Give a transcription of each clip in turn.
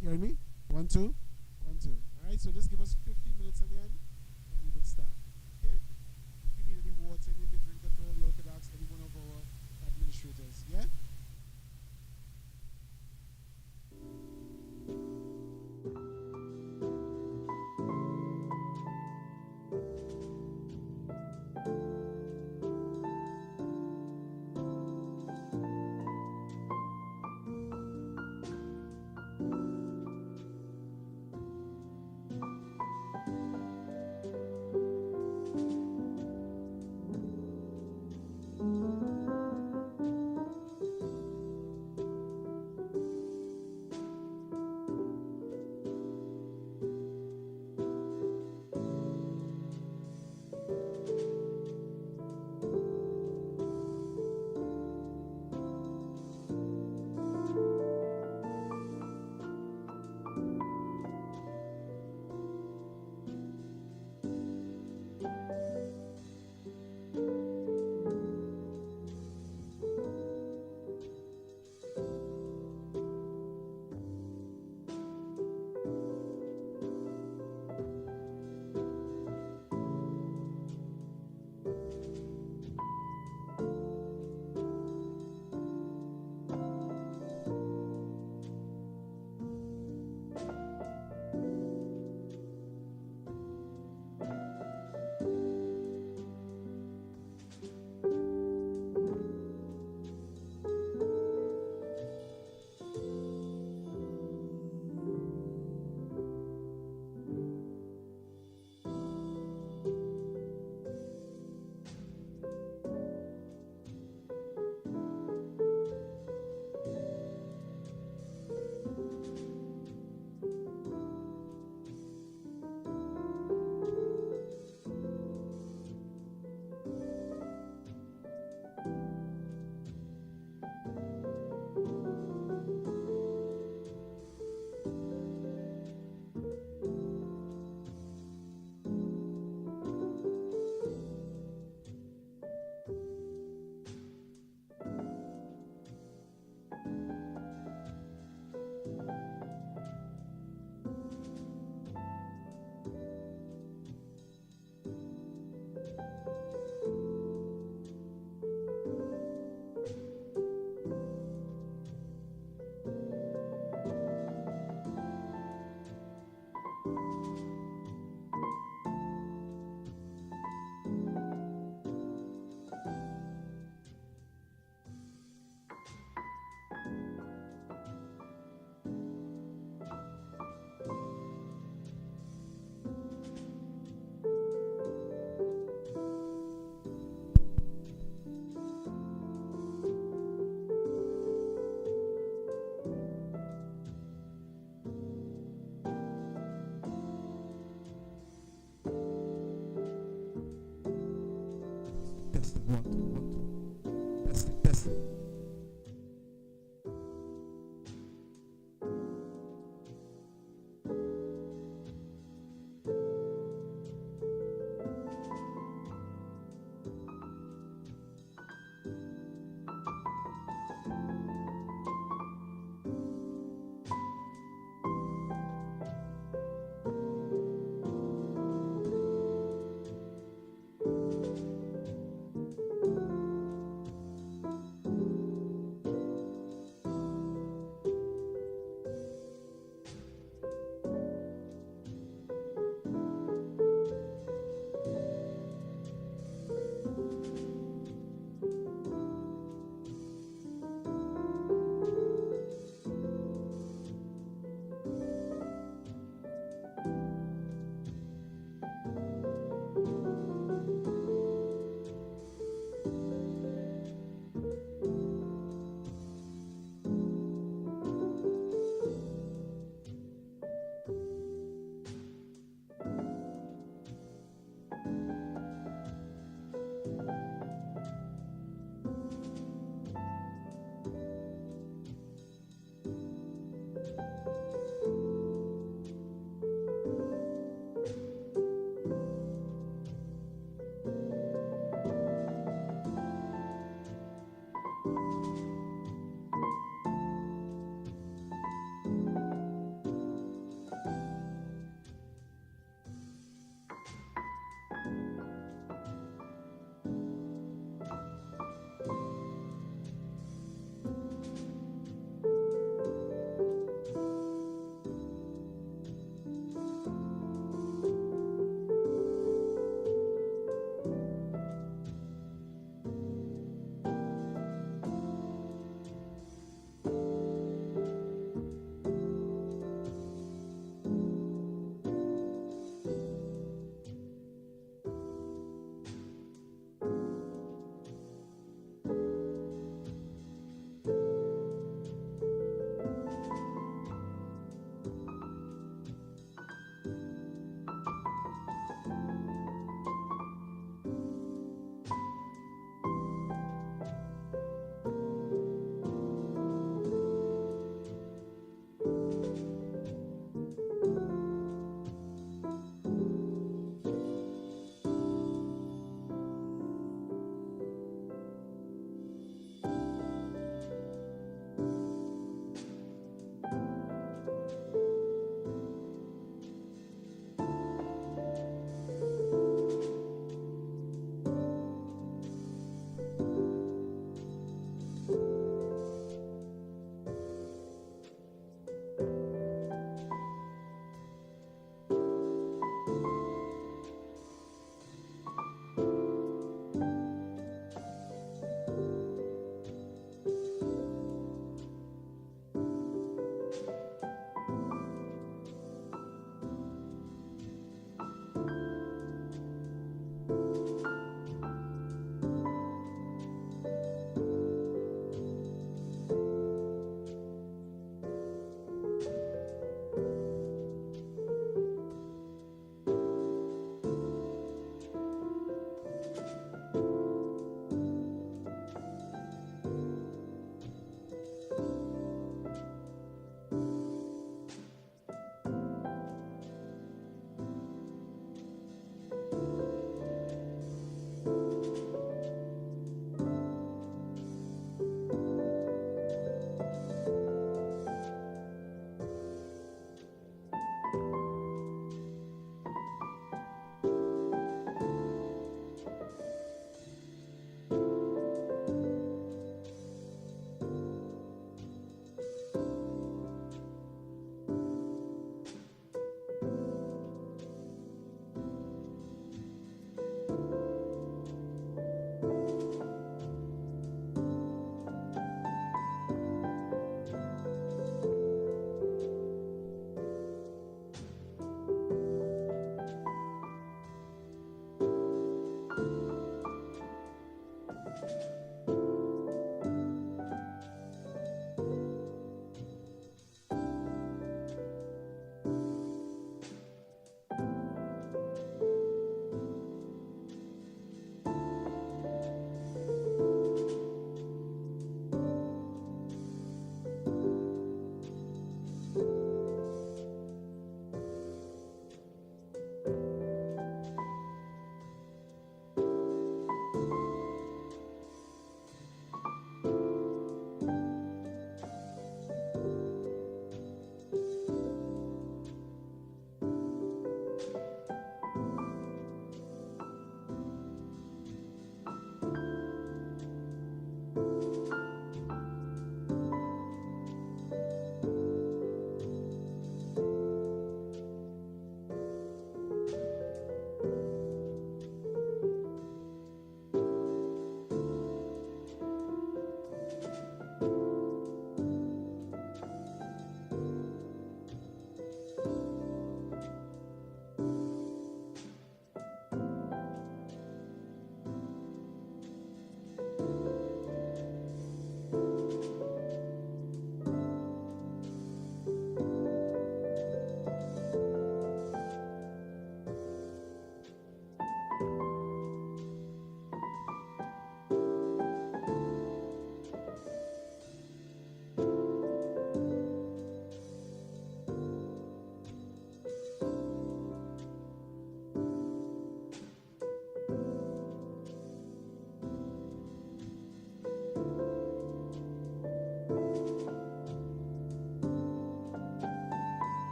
You hear me? 1, 2, 1, 2. All right, so just give us 15 minutes again, and we would start. Okay? If you need any water, you need a drink at all, you could ask any one of our administrators. Yeah?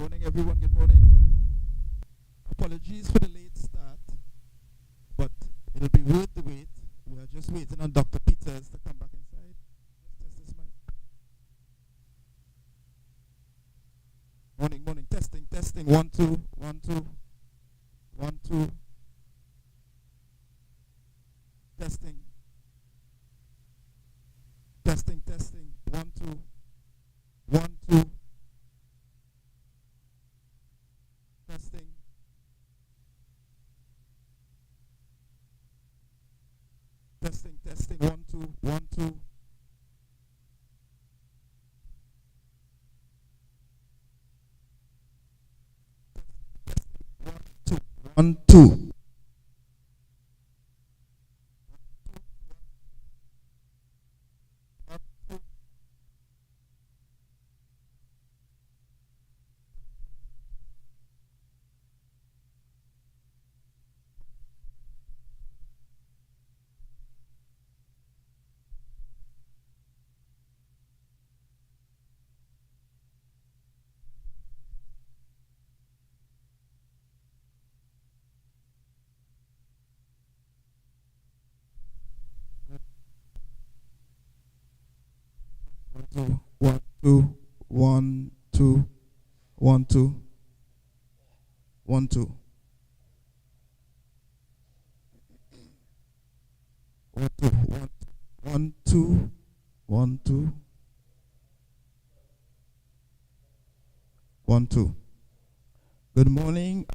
morning, everyone. Good morning. Apologies for the late start, but it'll be worth the wait. We are just waiting on Dr. Peters to come back inside. Just test this mic. Morning, morning. Testing, testing. 1, 2, 1, 2, 1, 2. Testing. Testing, testing. 1, 2, 1, 2. Testing. Testing, testing. 1, 2, 1, 2. Testing. 1, 2, 1, 2. One, two, 1, 2, 1, 2, 1, 2. 1, 2, 1, 2, 1, 2, 1, 2. Good morning.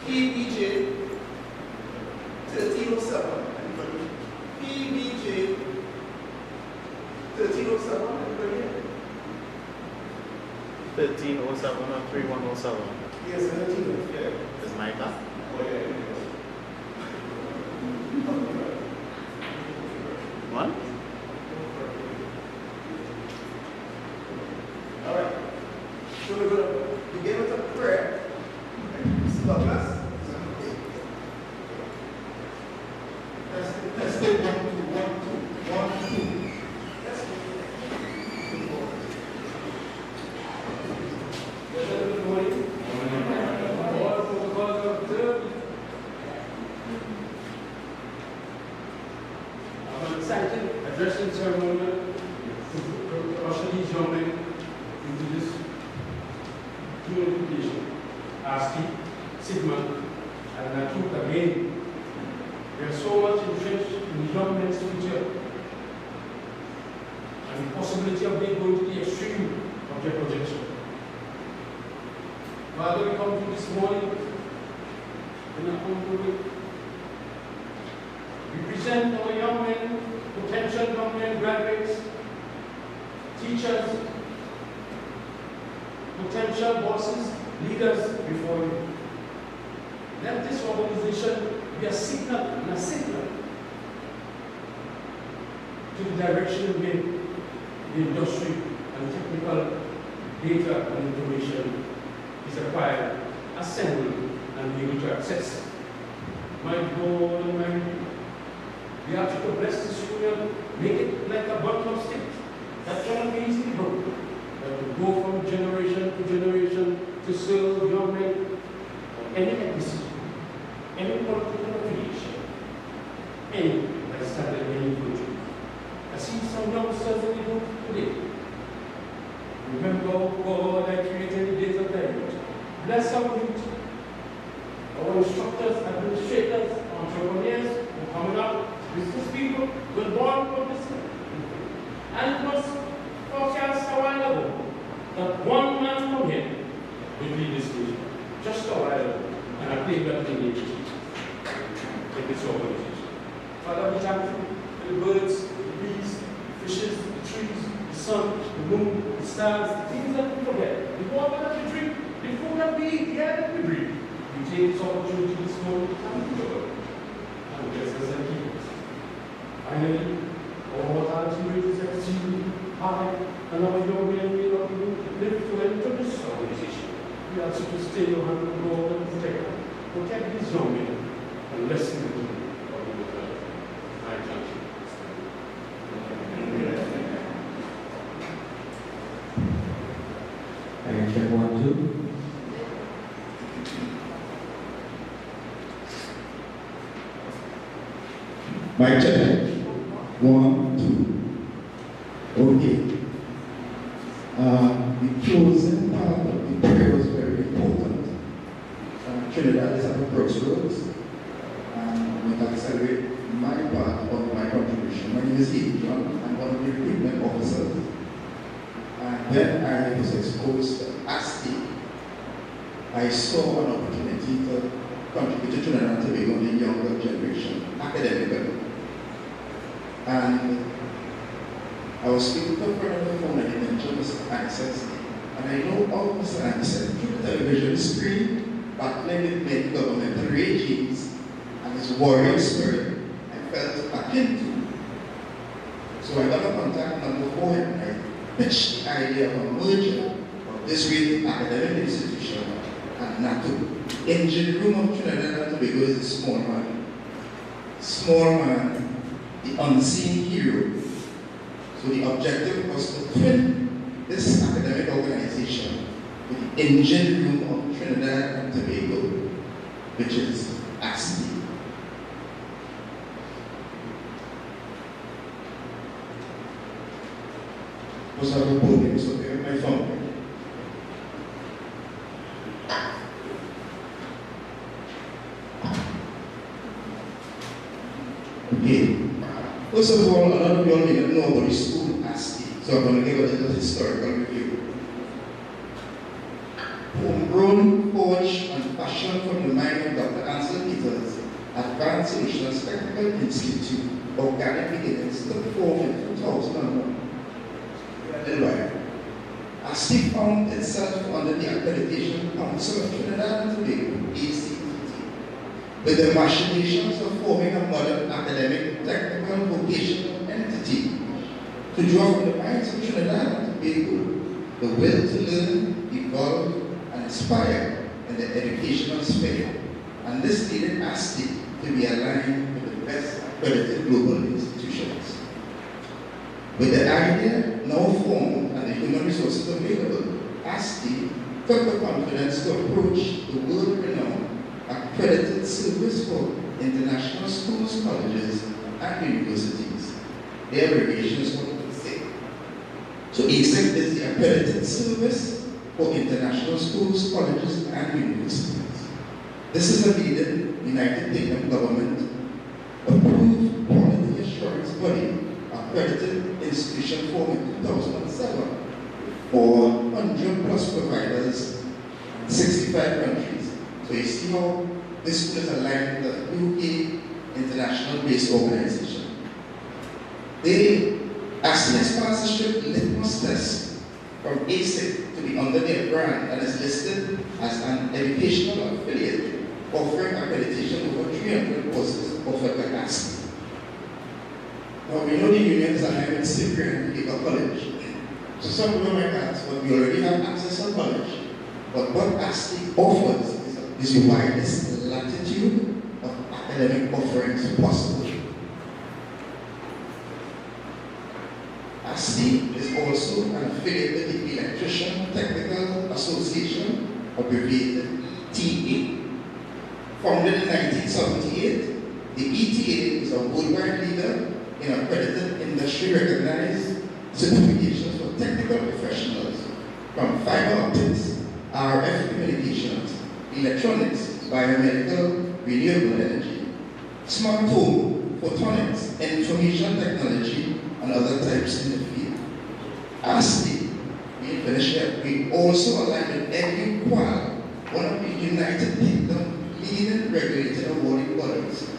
PBJ 1307. PBJ 1307. 1307 or 3107? Yes, 13. Yeah. Is my up? Oh, yeah. What? All right. So we're going to begin with a prayer. God bless. Testing 1, 2, 1, 2, 1, 2. Testing. Good morning. All protocols are observed. I'm excited addressing ceremonial to usher these young men into this unification. ASTI, Sigma, and Natuc again. We are so much entrenched in the young men's future and the possibility of them going to the extreme of their projection. Father, we come to this morning in a humble way. We present our young men, potential young men, graduates, teachers, potential bosses, leaders before you. Let this organization be a signal and a signal to the direction in which the industry and technical data and information is acquired, assembled, and be able to access. My God and my We ask you to bless this union, make it like a bottle of sticks. That cannot be easily broken. But to go from generation to generation to serve young men, any ethnicity, any political affiliation, any lifestyle, any culture. I see some youngsters in the group today. Remember God I created in the days of time. Bless our youth, our instructors, administrators, entrepreneurs, who are coming up, business people, were born from this. And it was forecast a while ago that one man from here will lead this nation. Just a while ago. And I claim that in the this organization. Father, we thank you for the birds, the bees, the fishes, the trees, the sun, the moon, the stars, the things that we forget, the water that we drink, the food that we eat, the air that we breathe. We take this opportunity this morning to thank you, Lord, and bless us and keep us. Finally, our mortality rate is exceedingly high, and our young men may not even live to enter this organization. We ask you to stay your hand on Lord and protect these young men and lessen the burden of the world. I thank you. And check 1, 2. Mic check. 1, 2. Okay. The closing part of the prayer was very important. Trinidad is at the crossroads, and we can celebrate my part of my contribution. My name is John. I'm one of the recruitment officers. And when I was exposed to ASTI, I saw an opportunity to contribute to Trinidad and Tobago in the younger generation, academically. And I was speaking to a friend on the phone and he mentioned Mr. Access. And I know all Mr. Access through the television screen, battling with many governmental regimes and his warrior spirit, I felt akin to. So I got a contact number for him and I pitched the idea of a merger of this great academic institution and Natuc. Engine room of Trinidad and Tobago is a small man. Small man, the unseen hero. So the objective was to twin this academic organization with the engine room of Trinidad and Tobago, which is ASTI. Was our podium, so there my phone. Okay. First of all, a lot of you all may not know about the school ASTI, so I'm going to give a little historical review. Homegrown, forged, and fashioned from the mind of Dr. Ansel Peters, Advanced Solutions Technical Institute, organic beginnings took form in 2001. ASTI found itself under the Accreditation Council of Trinidad and Tobago, ACTT, with the machinations of forming a modern academic, technical, vocational entity to draw from the minds of Trinidad and Tobago the will to learn, evolve, and inspire in the educational sphere. And this needed ASTI to be aligned with the best accredited global institutions. With the idea now formed and the human resources available, ASTI took the confidence to approach the world-renowned accredited service for international schools, colleges, and universities. The abbreviation is what we say. So ASEC is the accredited service for international schools, colleges, and universities. This is a leading United Kingdom government approved quality assurance body accredited institution formed in 2007 for 100 plus providers in 65 countries. So you see how this school is aligned with the UK international-based organization. They asked this sponsorship litmus test from ASIC to be under their brand and is listed as an educational affiliate offering accreditation over 300 courses offered by ASTI. Now we know the union is aligned with Cyprian Legal College. So some people might ask, but we already have access to college. But what ASTI offers is the widest latitude of academic offerings possible. ASTI is also an affiliate with the Electrician Technical Association, abbreviated ETA. Founded in 1978, the ETA is a worldwide leader in accredited industry-recognized certifications for technical professionals from fiber optics, RF communications, electronics, biomedical, renewable energy, smart home, photonics, information technology, and other types in the field. ASTI, we also align with EduQual, one of the United Kingdom leading regulated awarding bodies.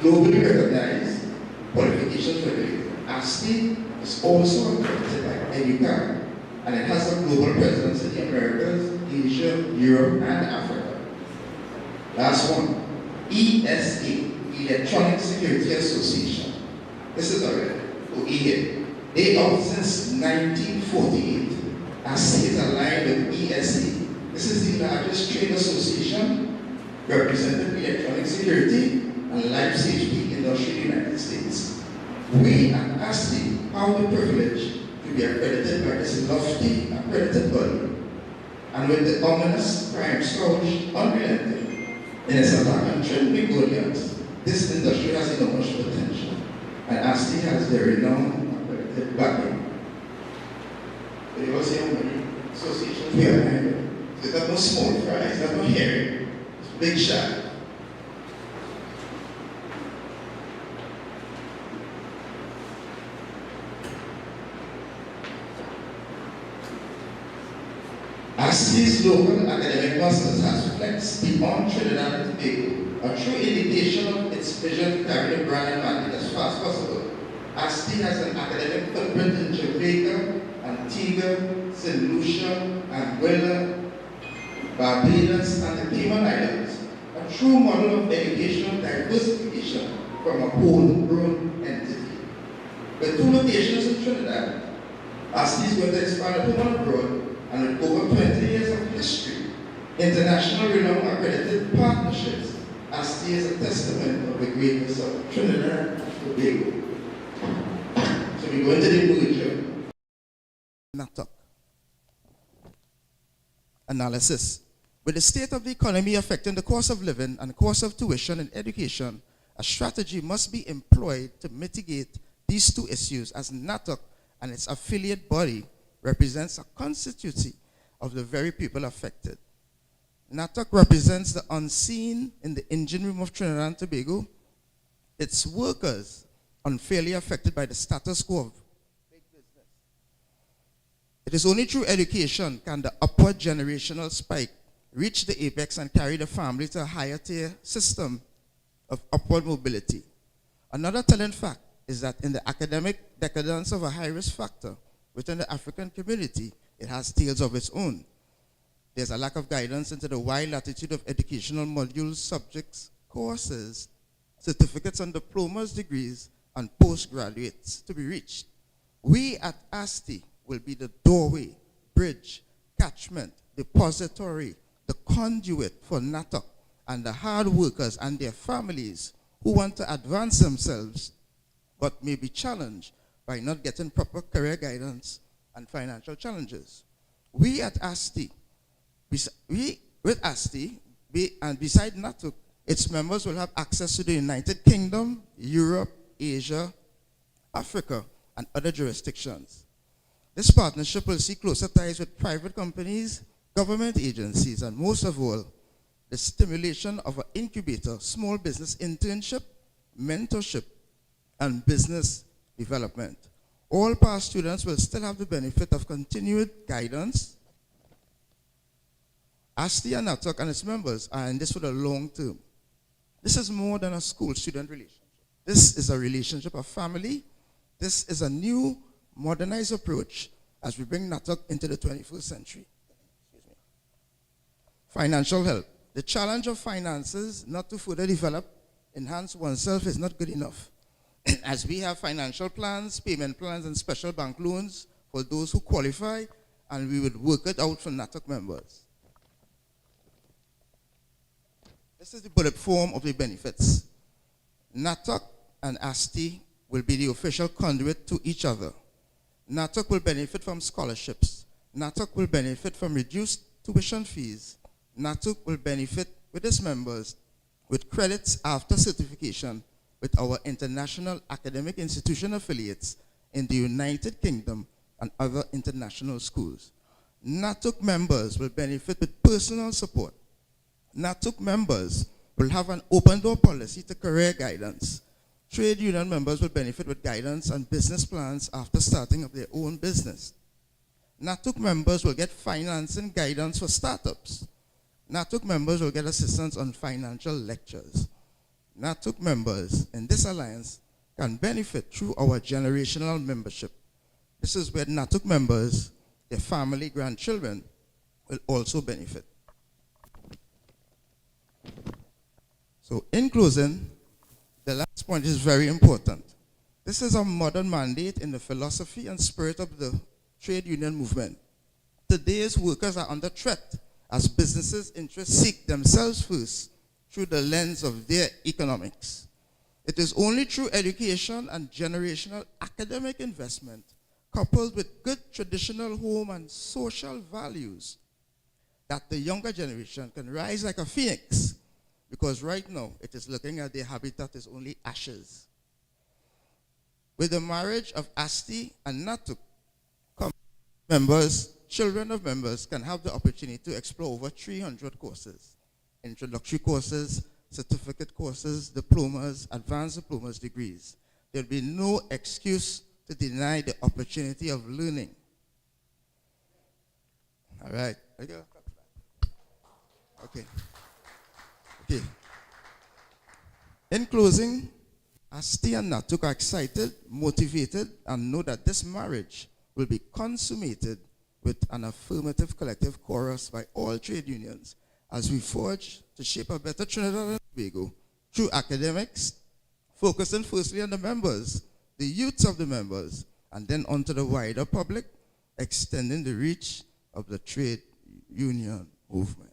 Globally recognized qualifications regulator. ASTI is also accredited by EduQual, and it has a global presence in the Americas, Asia, Europe, and Africa. Last one, ESA, Electronic Security Association. This is already OEA. They are since 1948. ASTI is aligned with ESA. This is the largest trade association representing electronic security and life safety industry in the United States. We at ASTI have the privilege to be accredited by this lofty accredited body, and with the ominous crime scourge unrelenting in its attack on Trinidad Goliath, this industry has enormous potential, and ASTI has the renowned accredited backing. But you also see how many associations we are behind it. It's not no small fry, it's not no hairy, it's big shot. ASTI's local academic muscles has flexed beyond Trinidad and Tobago, a true indication of its vision to carry the brand and market as far as possible. ASTI has an academic footprint in Jamaica, Antigua, St. Lucia, Anguilla, Barbados, and the Cayman Islands, a true model of educational diversification from a homegrown entity. With 2 locations in Trinidad, ASTI is going to expand to one abroad, and with over 20 years of history, international renowned accredited partnerships, ASTI is a testament of the greatness of Trinidad and Tobago. So we go into the merger. Natuc analysis. With the state of the economy affecting the cost of living and the cost of tuition and education, a strategy must be employed to mitigate these 2 issues, as Natuc and its affiliate body represents a constituency of the very people affected. Natuc represents the unseen in the engine room of Trinidad and Tobago, its workers unfairly affected by the status quo of big business. It is only through education can the upward generational spike reach the apex and carry the family to a higher tier system of upward mobility. Another telling fact is that in the academic decadence of a high-risk factor within the African community, it has tales of its own. There's a lack of guidance into the wide latitude of educational modules, subjects, courses, certificates and diplomas, degrees, and postgraduates to be reached. We at ASTI will be the doorway, bridge, catchment, depository, the conduit for Natuc and the hard workers and their families who want to advance themselves but may be challenged by not getting proper career guidance and financial challenges. We at ASTI, with ASTI, and beside Natuc, its members will have access to the United Kingdom, Europe, Asia, Africa, and other jurisdictions. This partnership will see closer ties with private companies, government agencies, and most of all, the stimulation of an incubator, small business internship, mentorship, and business development. All past students will still have the benefit of continued guidance. ASTI and Natuc and its members are in this for the long term. This is more than a school-student relationship. This is a relationship of family. This is a new, modernized approach as we bring Natuc into the 21st century. Financial help. The challenge of finances not to further develop, enhance oneself is not good enough. As we have financial plans, payment plans, and special bank loans for those who qualify, and we would work it out for Natuc members. This is the bullet form of the benefits. Natuc and ASTI will be the official conduit to each other. Natuc will benefit from scholarships. Natuc will benefit from reduced tuition fees. Natuc will benefit with its members with credits after certification with our international academic institution affiliates in the United Kingdom and other international schools. Natuc members will benefit with personal support. Natuc members will have an open door policy to career guidance. Trade union members will benefit with guidance and business plans after starting up their own business. Natuc members will get financing guidance for startups. Natuc members will get assistance on financial lectures. Natuc members in this alliance can benefit through our generational membership. This is where Natuc members, their family, grandchildren, will also benefit. So in closing, the last point is very important. This is a modern mandate in the philosophy and spirit of the trade union movement. Today's workers are under threat as businesses' interests seek themselves first through the lens of their economics. It is only through education and generational academic investment, coupled with good traditional home and social values, that the younger generation can rise like a phoenix, because right now it is looking at their habitat is only ashes. With the marriage of ASTI and Natuc, members, children of members can have the opportunity to explore over 300 courses, introductory courses, certificate courses, diplomas, advanced diplomas, degrees. There will be no excuse to deny the opportunity of learning. All right. Okay. Okay. In closing, ASTI and Natuc are excited, motivated, and know that this marriage will be consummated with an affirmative collective chorus by all trade unions as we forge to shape a better Trinidad and Tobago through academics, focusing firstly on the members, the youths of the members, and then onto the wider public, extending the reach of the trade union movement.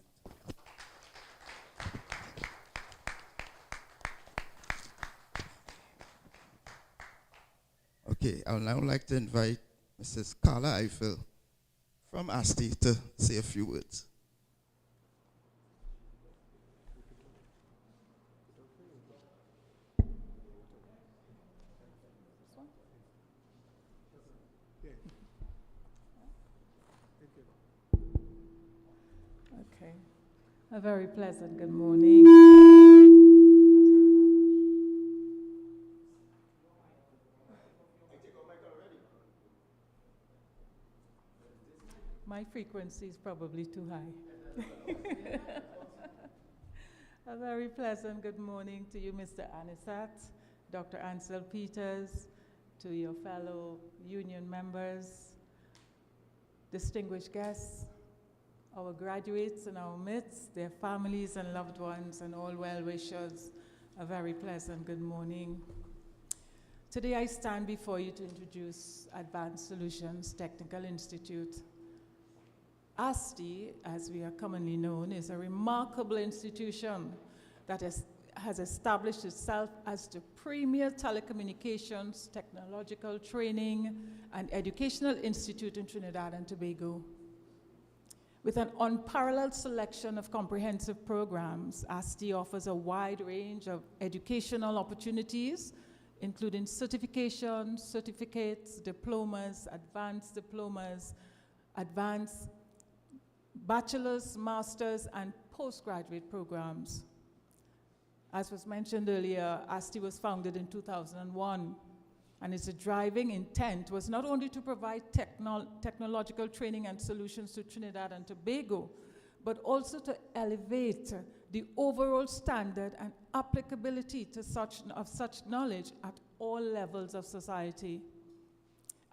Okay, I would now like to invite Mrs. Carla Eiffel from ASTI to say a few words. Okay. A very pleasant good morning. My frequency is probably too high. A very pleasant good morning to you, Mr. Anisat, Dr. Ansel Peters, to your fellow union members, distinguished guests, our graduates in our midst, their families and loved ones, and all well-wishers. A very pleasant good morning. Today I stand before you to introduce Advanced Solutions Technical Institute. ASTI, as we are commonly known, is a remarkable institution that has established itself as the premier telecommunications, technological training, and educational institute in Trinidad and Tobago. With an unparalleled selection of comprehensive programs, ASTI offers a wide range of educational opportunities, including certifications, certificates, diplomas, advanced bachelor's, master's, and postgraduate programs. As was mentioned earlier, ASTI was founded in 2001, and its driving intent was not only to provide technological training and solutions to Trinidad and Tobago, but also to elevate the overall standard and applicability of such knowledge at all levels of society.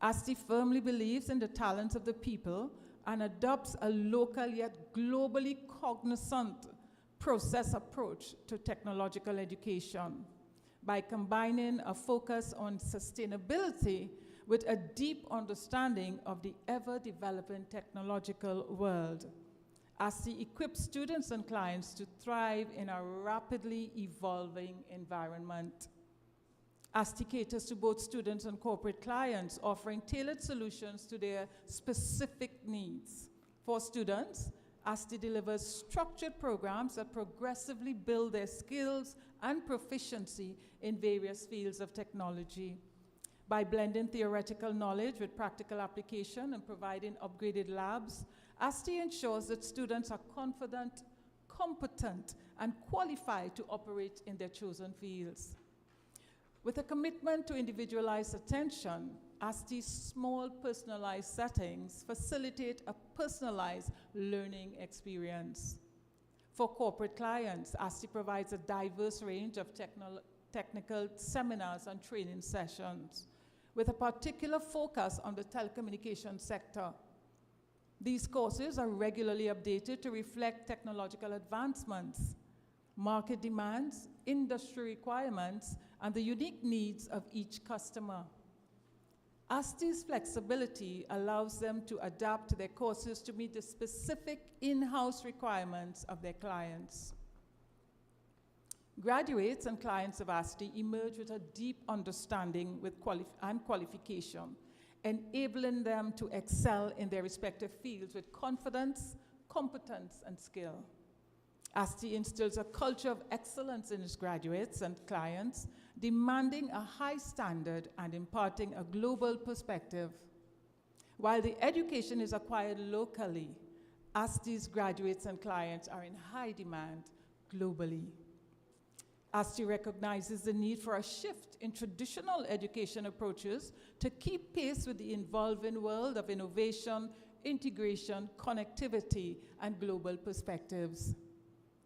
ASTI firmly believes in the talents of the people and adopts a local yet globally cognizant process approach to technological education by combining a focus on sustainability with a deep understanding of the ever-developing technological world. ASTI equips students and clients to thrive in a rapidly evolving environment. ASTI caters to both students and corporate clients, offering tailored solutions to their specific needs. For students, ASTI delivers structured programs that progressively build their skills and proficiency in various fields of technology. By blending theoretical knowledge with practical application and providing upgraded labs, ASTI ensures that students are confident, competent, and qualified to operate in their chosen fields. With a commitment to individualized attention, ASTI's small personalized settings facilitate a personalized learning experience. For corporate clients, ASTI provides a diverse range of technical seminars and training sessions, with a particular focus on the telecommunications sector. These courses are regularly updated to reflect technological advancements, market demands, industry requirements, and the unique needs of each customer. ASTI's flexibility allows them to adapt their courses to meet the specific in-house requirements of their clients. Graduates and clients of ASTI emerge with a deep understanding and qualification, enabling them to excel in their respective fields with confidence, competence, and skill. ASTI instills a culture of excellence in its graduates and clients, demanding a high standard and imparting a global perspective. While the education is acquired locally, ASTI's graduates and clients are in high demand globally. ASTI recognizes the need for a shift in traditional education approaches to keep pace with the evolving world of innovation, integration, connectivity, and global perspectives.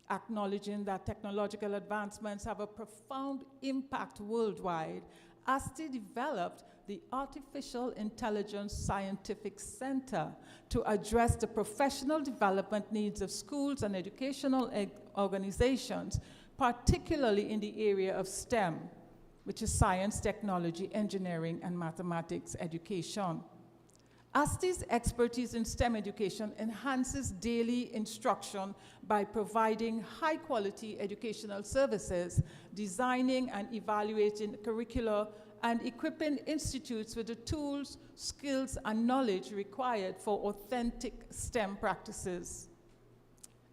Acknowledging that technological advancements have a profound impact worldwide, ASTI developed the Artificial Intelligence Scientific Center to address the professional development needs of schools and educational organizations, particularly in the area of STEM, which is science, technology, engineering, and mathematics education. ASTI's expertise in STEM education enhances daily instruction by providing high-quality educational services, designing and evaluating curricula, and equipping institutes with the tools, skills, and knowledge required for authentic STEM practices.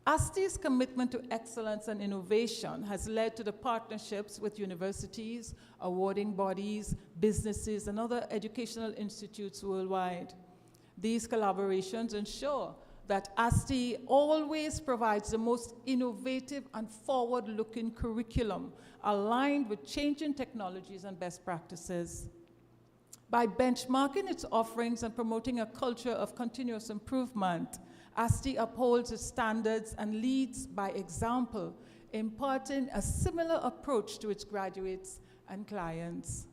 ASTI's commitment to excellence and innovation has led to the partnerships with universities, awarding bodies, businesses, and other educational institutes worldwide. These collaborations ensure that ASTI always provides the most innovative and forward-looking curriculum aligned with changing technologies and best practices. By benchmarking its offerings and promoting a culture of continuous improvement, ASTI upholds its standards and leads by example, imparting a similar approach to its graduates and clients.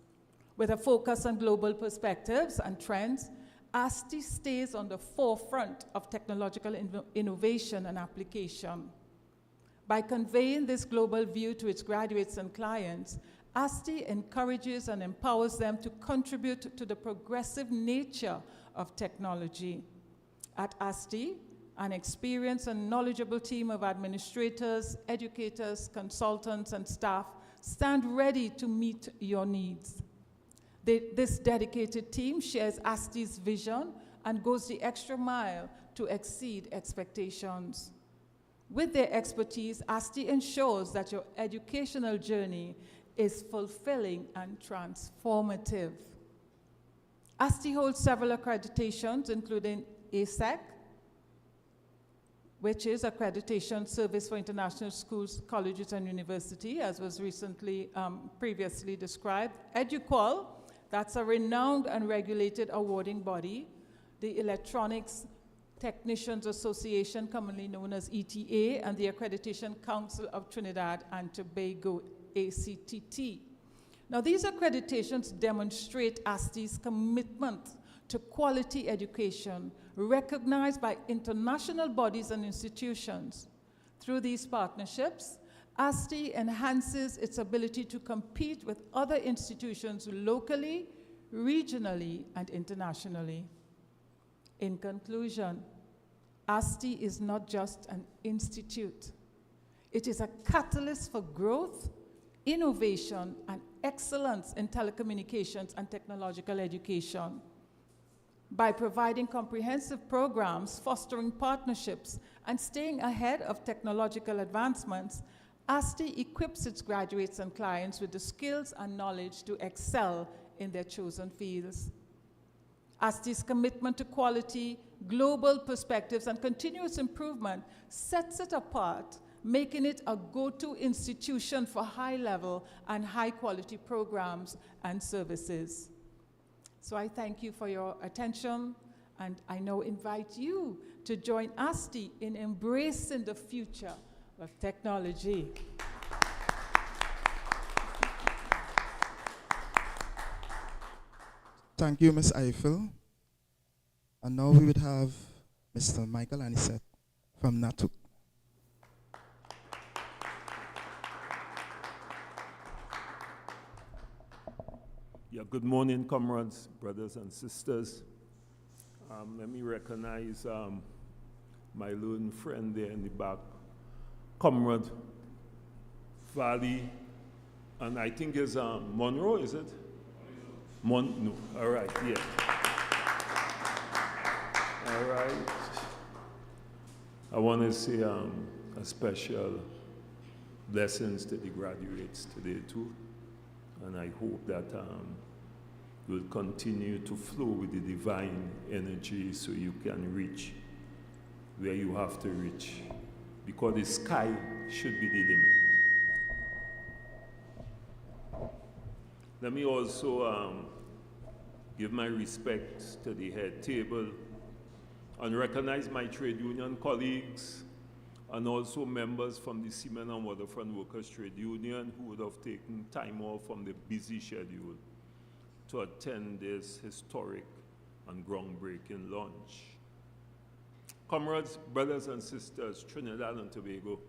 With a focus on global perspectives and trends, ASTI stays on the forefront of technological innovation and application. By conveying this global view to its graduates and clients, ASTI encourages and empowers them to contribute to the progressive nature of technology. At ASTI, an experienced and knowledgeable team of administrators, educators, consultants, and staff stand ready to meet your needs. This dedicated team shares ASTI's vision and goes the extra mile to exceed expectations. With their expertise, ASTI ensures that your educational journey is fulfilling and transformative. ASTI holds several accreditations, including ASEC, which is Accreditation Service for International Schools, Colleges, and Universities, as was previously described. EduQual, that's a renowned and regulated awarding body. The Electronics Technicians Association, commonly known as ETA, and the Accreditation Council of Trinidad and Tobago, ACTT. Now, these accreditations demonstrate ASTI's commitment to quality education, recognized by international bodies and institutions. Through these partnerships, ASTI enhances its ability to compete with other institutions locally, regionally, and internationally. In conclusion, ASTI is not just an institute. It is a catalyst for growth, innovation, and excellence in telecommunications and technological education. By providing comprehensive programs, fostering partnerships, and staying ahead of technological advancements, ASTI equips its graduates and clients with the skills and knowledge to excel in their chosen fields. ASTI's commitment to quality, global perspectives, and continuous improvement sets it apart, making it a go-to institution for high-level and high-quality programs and services. So I thank you for your attention, and I now invite you to join ASTI in embracing the future of technology. Thank you, Ms. Eiffel. And now we would have Mr. Michael Anisette from Natuc. Yeah, good morning, comrades, brothers and sisters. Let me recognize my lone friend there in the back, Comrade Valley, and I think it's Monroe, is it? No, all right, yeah. All right. I want to say a special blessings to the graduates today too, and I hope that you'll continue to flow with the divine energy so you can reach where you have to reach, because the sky should be the limit. Let me also give my respects to the head table and recognize my trade union colleagues and also members from the Cement and Waterfront Workers Trade Union who would have taken time off from the busy schedule to attend this historic and groundbreaking launch. Comrades, brothers and sisters, Trinidad and Tobago.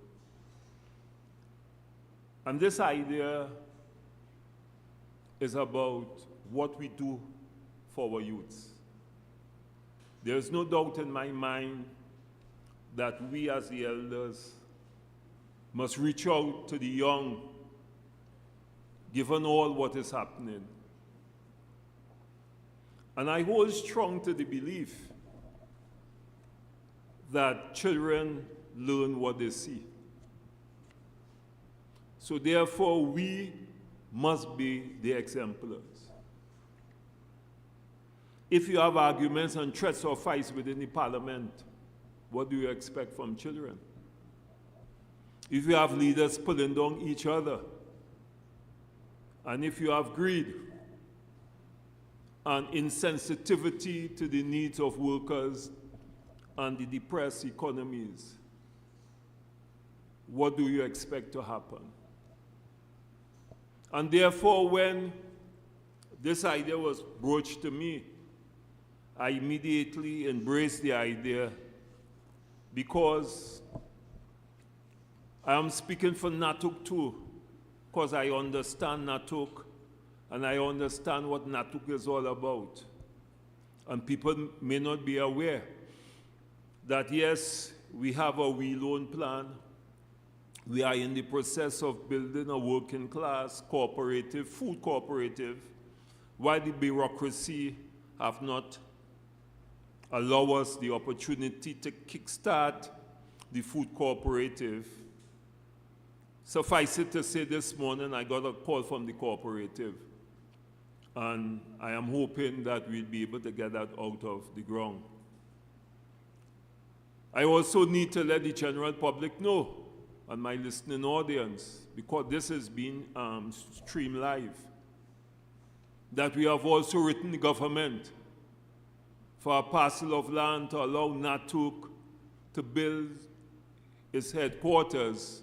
And this idea is about what we do for our youths. There is no doubt in my mind that we as the elders must reach out to the young, given all what is happening. And I hold strong to the belief that children learn what they see. So therefore, we must be the exemplars. If you have arguments and threats or fights within the parliament, what do you expect from children? If you have leaders pulling down each other, and if you have greed and insensitivity to the needs of workers and the depressed economies, what do you expect to happen? And therefore, when this idea was broached to me, I immediately embraced the idea because I am speaking for Natuc too, because I understand Natuc and I understand what Natuc is all about. And people may not be aware that yes, we have a We Loan plan. We are in the process of building a working class cooperative, food cooperative, while the bureaucracy have not allowed us the opportunity to kickstart the food cooperative. Suffice it to say, this morning I got a call from the cooperative, and I am hoping that we'll be able to get that out of the ground. I also need to let the general public know, and my listening audience, because this is being streamed live, that we have also written the government for a parcel of land to allow Natuc to build its headquarters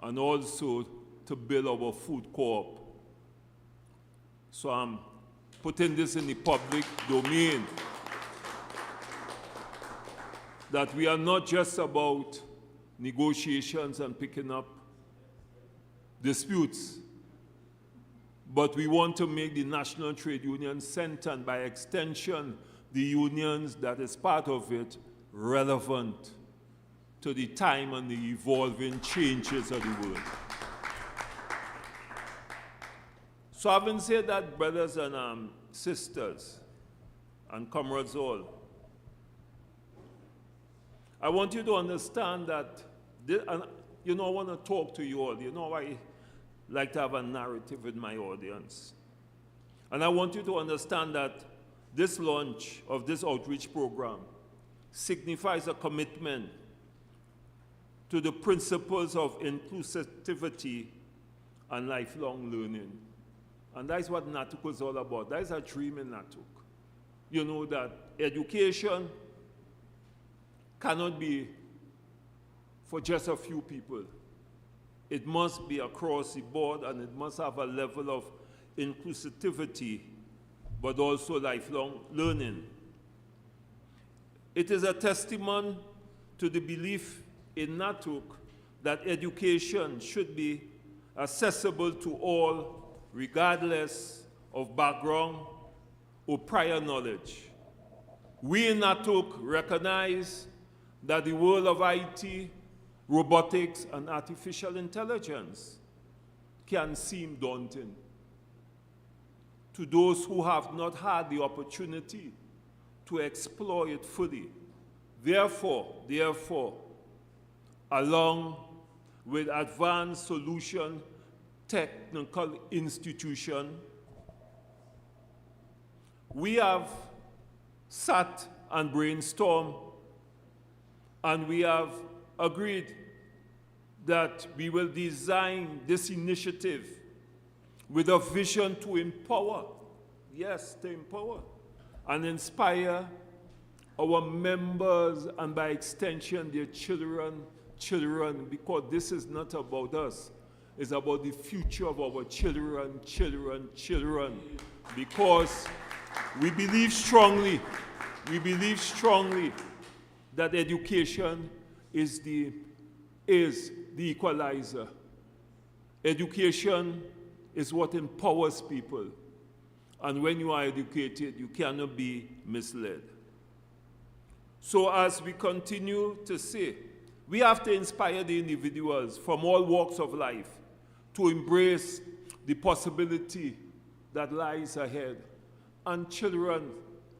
and also to build our food co-op. So I'm putting this in the public domain, that we are not just about negotiations and picking up disputes, but we want to make the National Trade Union Center, and by extension, the unions that is part of it, relevant to the time and the evolving changes of the world. So having said that, brothers and sisters and comrades all, I want you to understand that, and you know, I want to talk to you all. You know, I like to have a narrative with my audience. And I want you to understand that this launch of this outreach program signifies a commitment to the principles of inclusivity and lifelong learning. And that's what Natuc was all about. That is a dream in Natuc. You know that education cannot be for just a few people. It must be across the board, and it must have a level of inclusivity, but also lifelong learning. It is a testament to the belief in Natuc that education should be accessible to all, regardless of background or prior knowledge. We in Natuc recognize that the world of IT, robotics, and artificial intelligence can seem daunting to those who have not had the opportunity to explore it fully. Therefore, along with advanced solution technical institution, we have sat and brainstormed, and we have agreed that we will design this initiative with a vision to empower, yes, to empower and inspire our members, and by extension their children, because this is not about us. It's about the future of our children, because we believe strongly that education is the equalizer. Education is what empowers people. And when you are educated, you cannot be misled. So as we continue to say, we have to inspire the individuals from all walks of life to embrace the possibility that lies ahead. And children,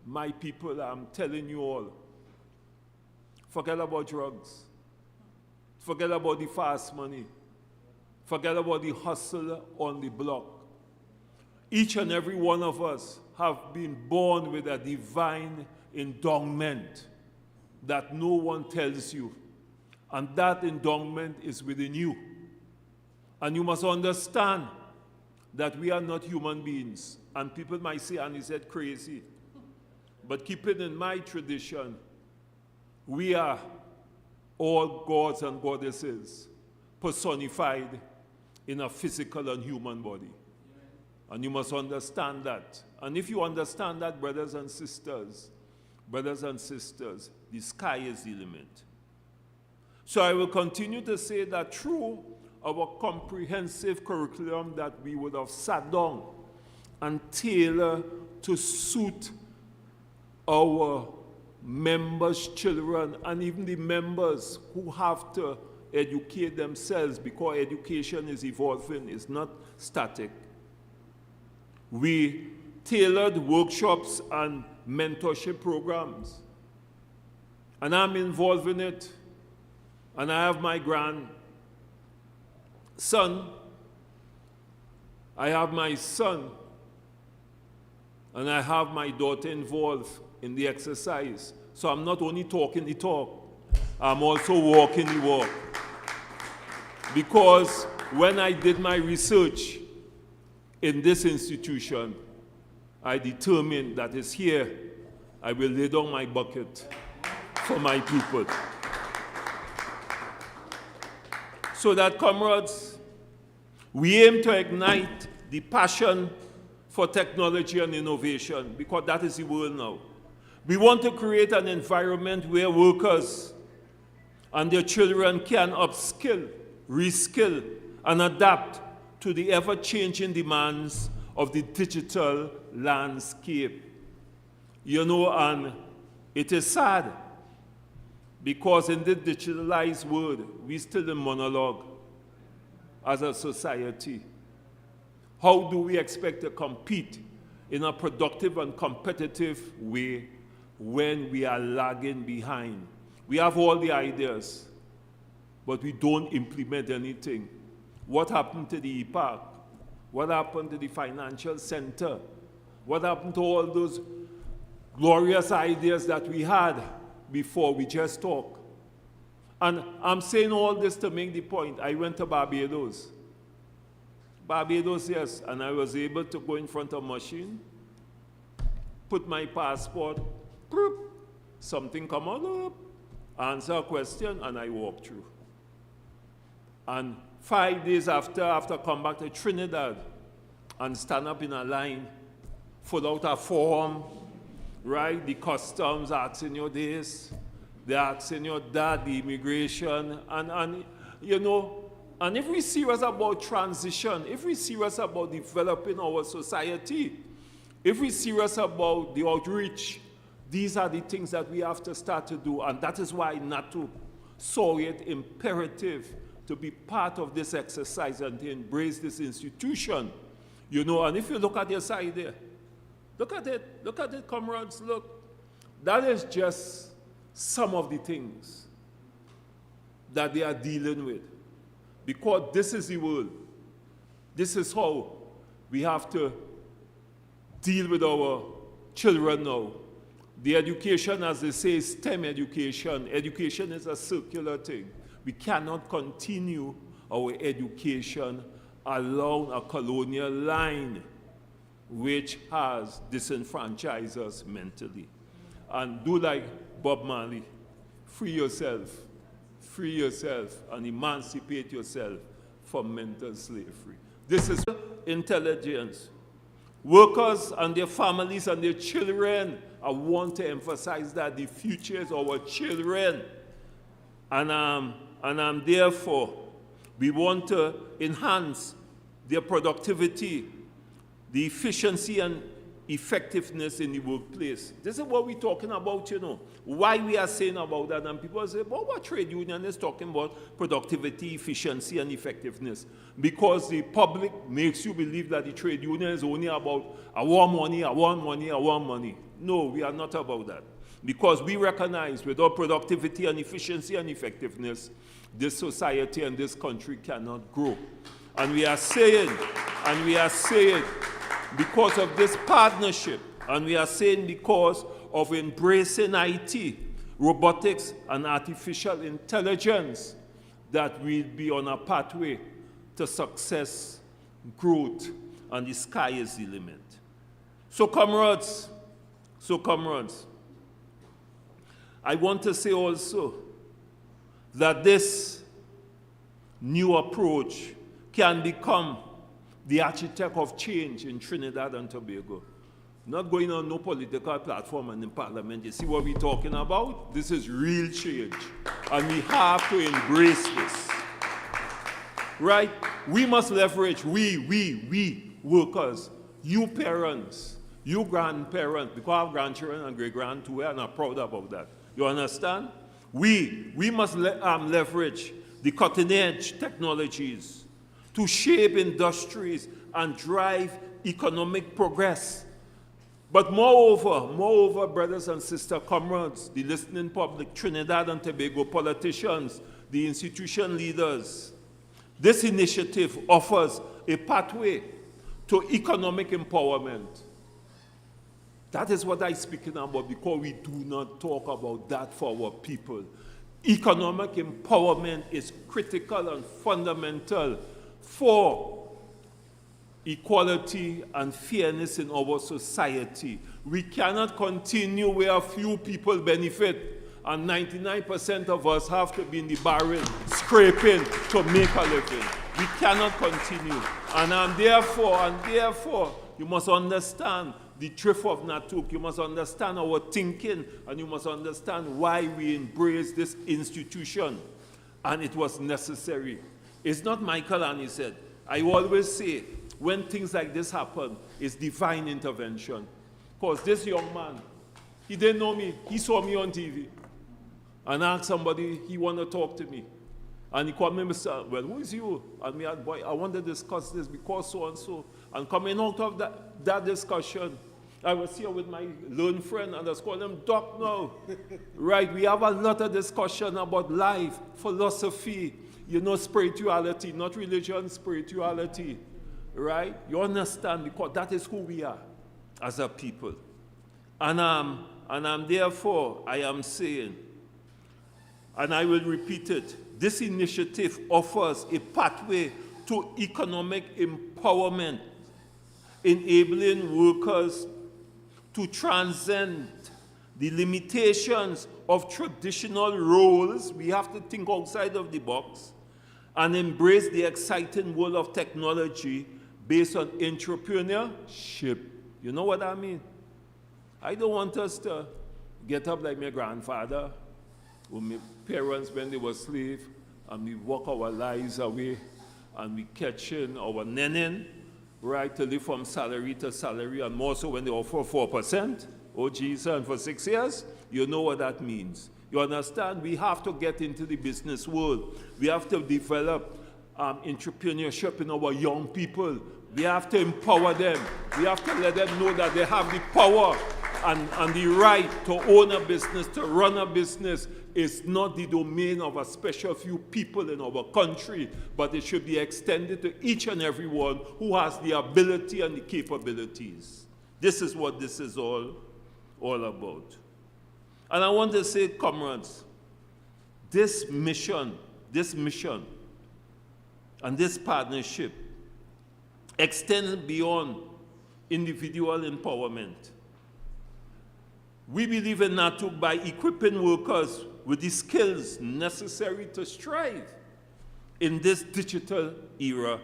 my people, I'm telling you all, forget about drugs. Forget about the fast money. Forget about the hustle on the block. Each and every one of us have been born with a divine endowment that no one tells you. And that endowment is within you. And you must understand that we are not human beings. And people might say, and he said crazy. But keep it in my tradition, we are all gods and goddesses personified in a physical and human body. And you must understand that. And if you understand that, brothers and sisters, the sky is the limit. So I will continue to say that through our comprehensive curriculum that we would have sat down and tailor to suit our members' children, and even the members who have to educate themselves, because education is evolving, it's not static. We tailored workshops and mentorship programs. And I'm involved in it. And I have my grandson, I have my son, and I have my daughter involved in the exercise. So I'm not only talking the talk, I'm also walking the walk. Because when I did my research in this institution, I determined that it's here I will lay down my bucket for my people. So that, comrades, we aim to ignite the passion for technology and innovation, because that is the world now. We want to create an environment where workers and their children can upskill, reskill, and adapt to the ever-changing demands of the digital landscape. You know, and it is sad, because in the digitalized world, we still in monologue as a society. How do we expect to compete in a productive and competitive way when we are lagging behind? We have all the ideas, but we don't implement anything. What happened to the EPAC? What happened to the financial center? What happened to all those glorious ideas that we had before? We just talk. And I'm saying all this to make the point. I went to Barbados. Barbados, yes, and I was able to go in front of a machine, put my passport, something come up, answer a question, and I walk through. And 5 days after I come back to Trinidad and stand up in a line, fill out a form, right? The customs asking you this, they're asking you that, the immigration, and you know, and if we're serious about transition, if we're serious about developing our society, if we're serious about the outreach, these are the things that we have to start to do. And that is why Natuc saw it imperative to be part of this exercise and to embrace this institution. You know, and if you look at your side there, look at it, comrades, look. That is just some of the things that they are dealing with. Because this is the world. This is how we have to deal with our children now. The education, as they say, is STEM education. Education is a circular thing. We cannot continue our education along a colonial line which has disenfranchised us mentally. And do like Bob Marley, free yourself and emancipate yourself from mental slavery. This is intelligence. Workers and their families and their children, I want to emphasize that the future is our children. And therefore, we want to enhance their productivity, the efficiency and effectiveness in the workplace. This is what we're talking about, you know. Why we are saying about that, and people say, well, what trade union is talking about productivity, efficiency, and effectiveness? Because the public makes you believe that the trade union is only about, I want money, I want money, I want money. No, we are not about that. Because we recognize without productivity and efficiency and effectiveness, this society and this country cannot grow. And we are saying, because of this partnership, and we are saying because of embracing IT, robotics, and artificial intelligence, that we'll be on a pathway to success, growth, and the sky is the limit. So comrades, I want to say also that this new approach can become the architect of change in Trinidad and Tobago. Not going on no political platform and in parliament. You see what we're talking about? This is real change. And we have to embrace this. Right? We must leverage, we workers, you parents, you grandparents, because I have grandchildren and great-grand too, and I'm proud about that. You understand? We must leverage the cutting-edge technologies to shape industries and drive economic progress. But moreover, brothers and sister comrades, the listening public, Trinidad and Tobago politicians, the institution leaders, this initiative offers a pathway to economic empowerment. That is what I'm speaking about, because we do not talk about that for our people. Economic empowerment is critical and fundamental for equality and fairness in our society. We cannot continue where a few people benefit and 99% of us have to be in the barrel scraping to make a living. We cannot continue. And therefore, you must understand the drift of Natuc. You must understand our thinking, and you must understand why we embrace this institution. And it was necessary. It's not Michael and he said. I always say, when things like this happen, it's divine intervention. Because this young man, he didn't know me. He saw me on TV and asked somebody he wanted to talk to me. And he called me, Mr. Well, who is you? And me, boy, I want to discuss this because so and so. And coming out of that discussion, I was here with my learned friend, and I was calling him Doc now. Right, we have a lot of discussion about life, philosophy, spirituality, not religion, spirituality. Right? You understand? Because that is who we are as a people. And therefore, I am saying, and I will repeat it, this initiative offers a pathway to economic empowerment, enabling workers to transcend the limitations of traditional roles. We have to think outside of the box and embrace the exciting world of technology based on entrepreneurship. You know what I mean? I don't want us to get up like my grandfather or my parents when they were slaves, and we walk our lives away and we catch in our nenin, right, to live from salary to salary, and more so when they offer 4%. Oh, Jesus, and for 6 years, you know what that means. You understand? We have to get into the business world. We have to develop entrepreneurship in our young people. We have to empower them. We have to let them know that they have the power and the right to own a business, to run a business. Is not the domain of a special few people in our country, but it should be extended to each and every one who has the ability and the capabilities. This is what this is all about. And I want to say, comrades, this mission, and this partnership extends beyond individual empowerment. We believe in Natuc by equipping workers with the skills necessary to strive in this digital era.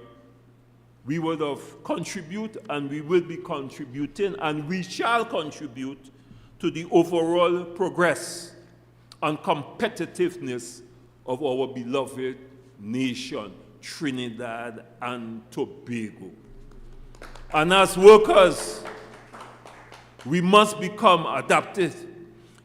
We would have contribute, and we will be contributing, and we shall contribute to the overall progress and competitiveness of our beloved nation, Trinidad and Tobago. And as workers, we must become adapted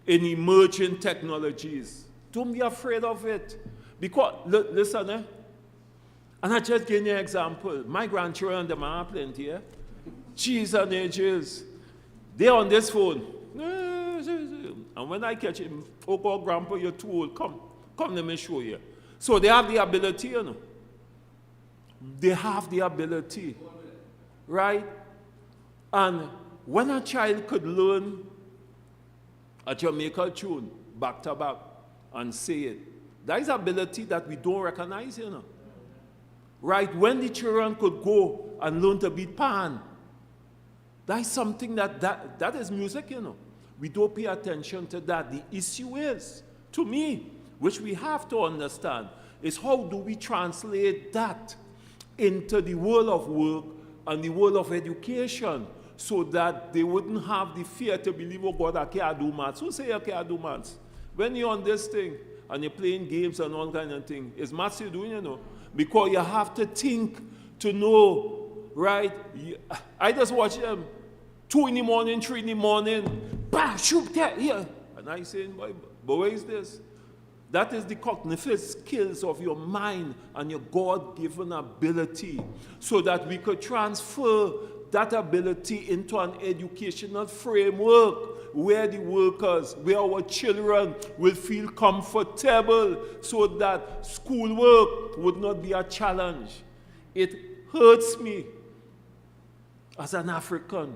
in emerging technologies. Don't be afraid of it. Because, listen, and I just give you an example. My grandchildren, them are plenty, cheese and ages. They're on this phone. And when I catch him, oh God, Grandpa, you're too old. Come, let me show you. So they have the ability, They have the ability, right? And when a child could learn a Jamaican tune back to back and say it, that is ability that we don't recognize, Right? When the children could go and learn to beat pan, that is something that is music, We don't pay attention to that. The issue is, to me, which we have to understand, is how do we translate that into the world of work and the world of education, so that they wouldn't have the fear to believe, oh God, I can't do maths. Who say I can't do maths? When you're on this thing and you're playing games and all kind of thing, it's maths you're doing, Because you have to think to know, right? I just watch them 2 in the morning, 3 in the morning, bam, shoot that here. And I say, but where is this? That is the cognitive skills of your mind and your God-given ability, so that we could transfer that ability into an educational framework where the workers, where our children will feel comfortable, so that schoolwork would not be a challenge. It hurts me as an African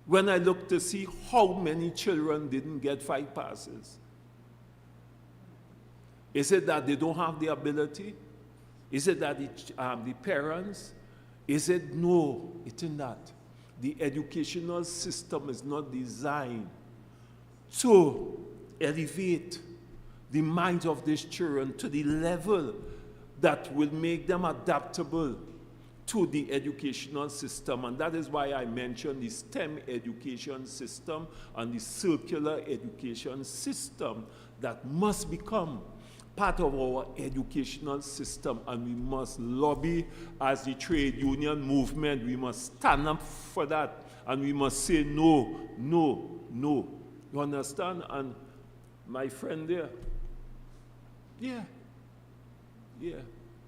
when I look to see how many children didn't get 5 passes. Is it that they don't have the ability? Is it that the parents? Is it? No, it isn't that. The educational system is not designed to elevate the minds of these children to the level that will make them adaptable to the educational system. And that is why I mentioned the STEM education system and the circular education system that must become part of our educational system, and we must lobby as the trade union movement. We must stand up for that, and we must say no, no, no. You understand? And my friend there, yeah, Yeah.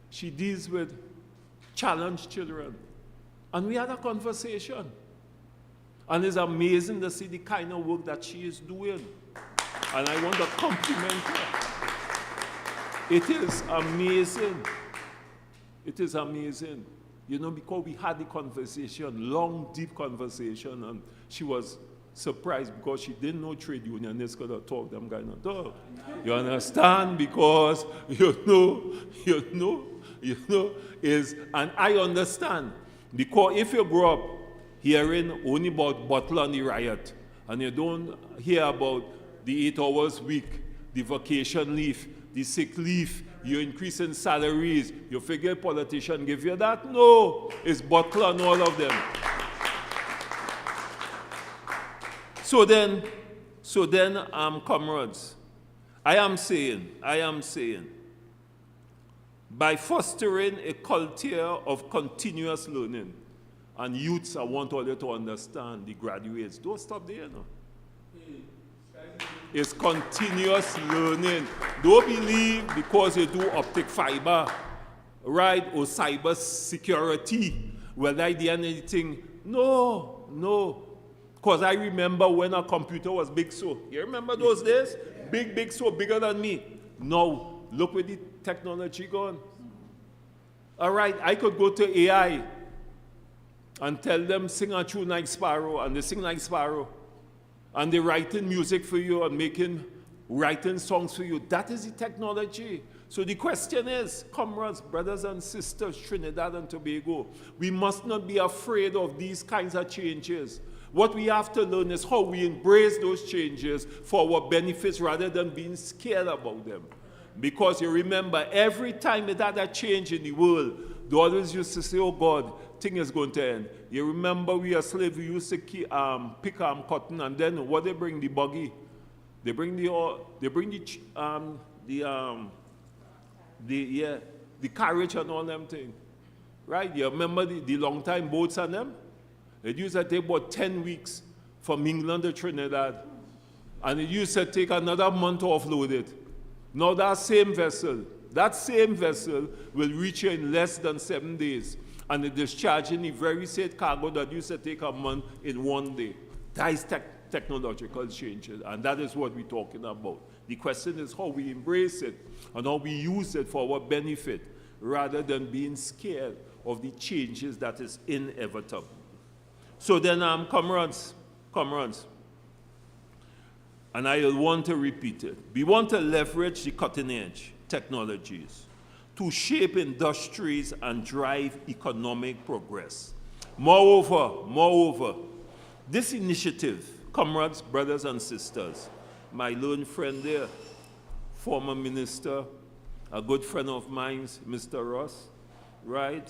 She deals with challenged children. And we had a conversation. And it's amazing to see the kind of work that she is doing. And I want to compliment her. It is amazing. It is amazing. You know, because we had the conversation, long, deep conversation, and she was surprised because she didn't know trade unionists could have talked them kind of talk. You understand? Because, and I understand. Because if you grow up hearing only about Butler and the riot, and you don't hear about the 8 hours week, the vacation leave, the sick leave, you increase in salaries, you figure a politician give you that? No, it's Butler and all of them. So then, comrades, I am saying, by fostering a culture of continuous learning, and youths, I want all you to understand, the graduates, don't stop there, no. It's continuous learning. Don't believe because you do optic fiber, right, or cyber security, whether I did anything. No. Because I remember when a computer was big so. You remember those days? Big, so bigger than me. Now, look where the technology gone. All right, I could go to AI and tell them sing a tune like Sparrow, and they sing like Sparrow. And they're writing music for you and writing songs for you. That is the technology. So the question is, comrades, brothers and sisters, Trinidad and Tobago, we must not be afraid of these kinds of changes. What we have to learn is how we embrace those changes for our benefits rather than being scared about them. Because you remember, every time it had a change in the world, they always used to say, oh God, thing is going to end. You remember we are slaves, we used to pick cotton, and then what they bring, the buggy. They bring the carriage and all them things. Right? You remember the long time boats and them? It used to take about 10 weeks from England to Trinidad. And it used to take another month to offload it. Now that same vessel will reach you in less than 7 days. And it discharging the very same cargo that used to take a month in 1 day. That is technological changes, and that is what we're talking about. The question is how we embrace it and how we use it for our benefit rather than being scared of the changes that is inevitable. So then, comrades, and I will want to repeat it. We want to leverage the cutting edge technologies to shape industries and drive economic progress. Moreover, this initiative, comrades, brothers and sisters, my learned friend there, former minister, a good friend of mine, Mr. Ross, right?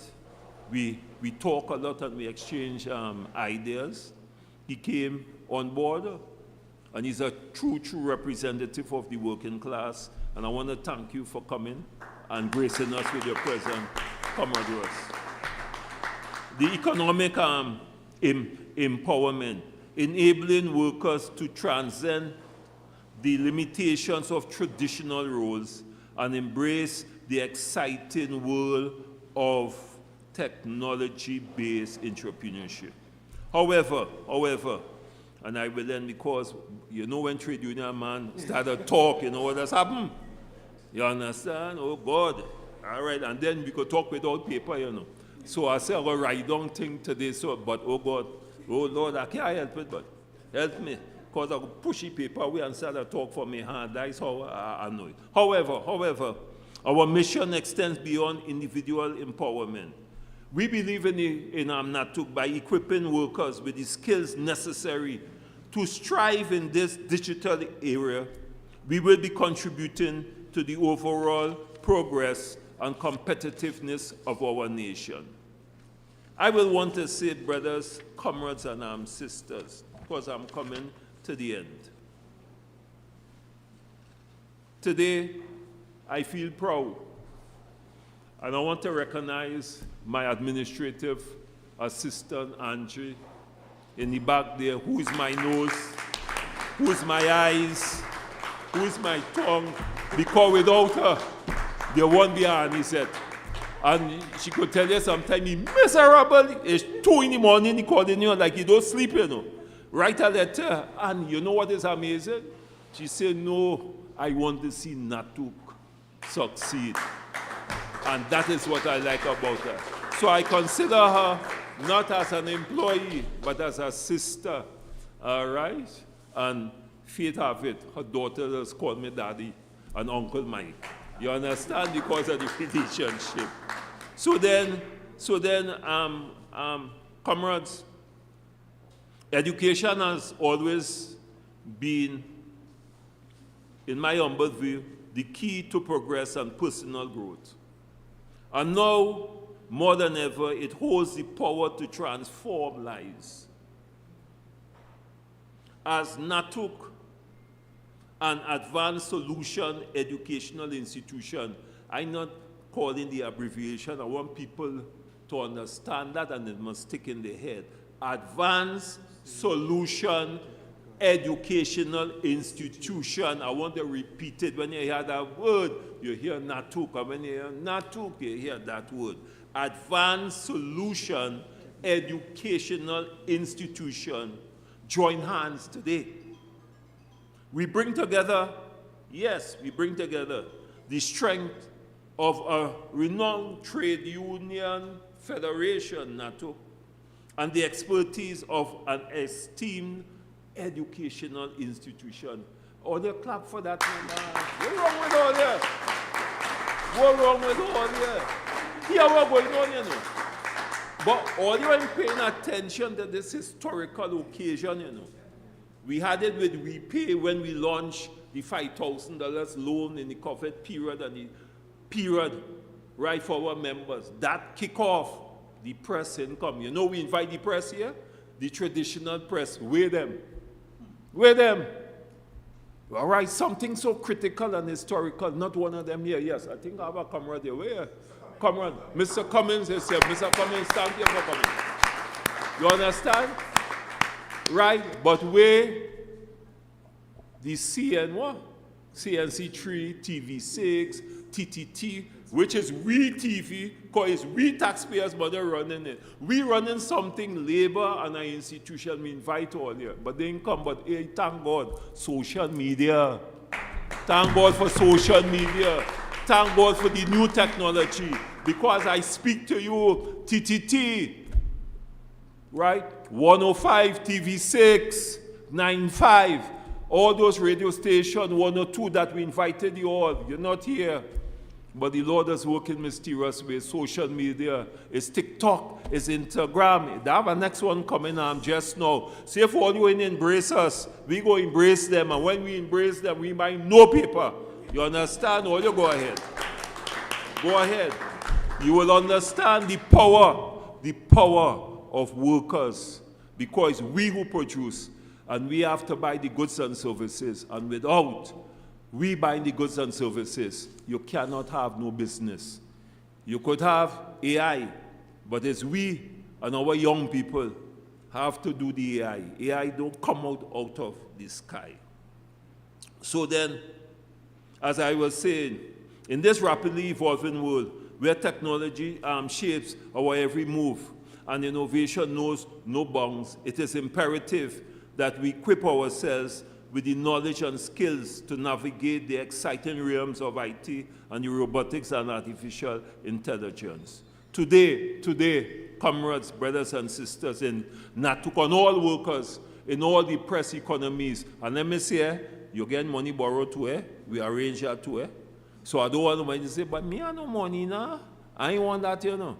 We talk a lot and we exchange ideas. He came on board, and he's a true representative of the working class, and I want to thank you for coming and gracing us with your presence, Comrade Ross. The economic empowerment, enabling workers to transcend the limitations of traditional roles and embrace the exciting world of technology-based entrepreneurship. However, and I will end because you know when trade union man started talk, you know what has happened? You understand? Oh God. All right, and then we could talk without paper, you know. So I said I will write down thing today, but oh God, oh Lord, I can't help it, but help me. Because I could push the paper away and start to talk for me hand. That is how I know it. However, our mission extends beyond individual empowerment. We believe in Natuc by equipping workers with the skills necessary to strive in this digital era. We will be contributing to the overall progress and competitiveness of our nation. I will want to say, brothers, comrades, and sisters, because I'm coming to the end. Today, I feel proud, and I want to recognize my administrative assistant, Angie, in the back there, who is my nose, who is my eyes, who is my tongue, because There won't be an anisette. And she could tell you sometimes he miserable. It's 2 in the morning, he calling you like he don't sleep, you know. Write a letter, and you know what is amazing? She said, no, I want to see Natuc succeed. And that is what I like about her. So I consider her not as an employee, but as a sister, all right? And fate have it, her daughter has called me daddy and Uncle Mike. You understand? Because of the relationship. So then, comrades, education has always been, in my humble view, the key to progress and personal growth. And now, more than ever, it holds the power to transform lives. As Natuc, an advanced solution educational institution, I'm not calling the abbreviation. I want people to understand that and it must stick in their head. Advanced Solution Educational Institution. I want to repeat it. When you hear that word, you hear Natuc. And when you hear Natuc, you hear that word. Advanced Solution Educational Institution. Join hands today. We bring together, yes, we bring together the strength of a renowned trade union federation, Natuc, and the expertise of an esteemed educational institution. All the clap for that, man. What's wrong with all that? What's wrong with all that? Here what's going on, you know. But all you are paying attention to this historical occasion, you know. We had it with WePay when we launched the $5,000 loan in the COVID period and the period right for our members. That kick off the press income. You know we invite the press here? The traditional press. Where them? Where them? All right, something so critical and historical. Not one of them here. Yes, I think I have a comrade there. Where? Comrade. Mr. Cummins is here. Mr. Cummins, thank you for coming. You understand? Right, but where the CN1, CNC3, TV6, TTT, which is we TV, because it's we taxpayers, but they're running it. We running something, labor and an institution, we invite all here, but they didn't come, but hey, thank God, social media. Thank God for social media. Thank God for the new technology, because I speak to you, TTT, right? 105, TV6, 95, all those radio stations, 102 that we invited you all. You're not here. But the Lord is working mysterious ways. Social media, it's TikTok, it's Instagram. They have a next one coming on just now. See if all you embrace us, we go embrace them. And when we embrace them, we buy no paper. You understand? Or you go ahead. Go ahead. You will understand the power of workers, because we who produce and we have to buy the goods and services, and without we buying the goods and services, you cannot have no business. You could have AI, but it's we and our young people have to do the AI. AI don't come out of the sky. So then, as I was saying, in this rapidly evolving world where technology shapes our every move, and innovation knows no bounds, it is imperative that we equip ourselves with the knowledge and skills to navigate the exciting realms of IT and the robotics and artificial intelligence. Today, comrades, brothers and sisters in Natuc, and all workers in all the press economies, and let me say, you get money borrowed to we arrange that to So I don't want nobody to say, but me I no money now. I ain't want that, you know.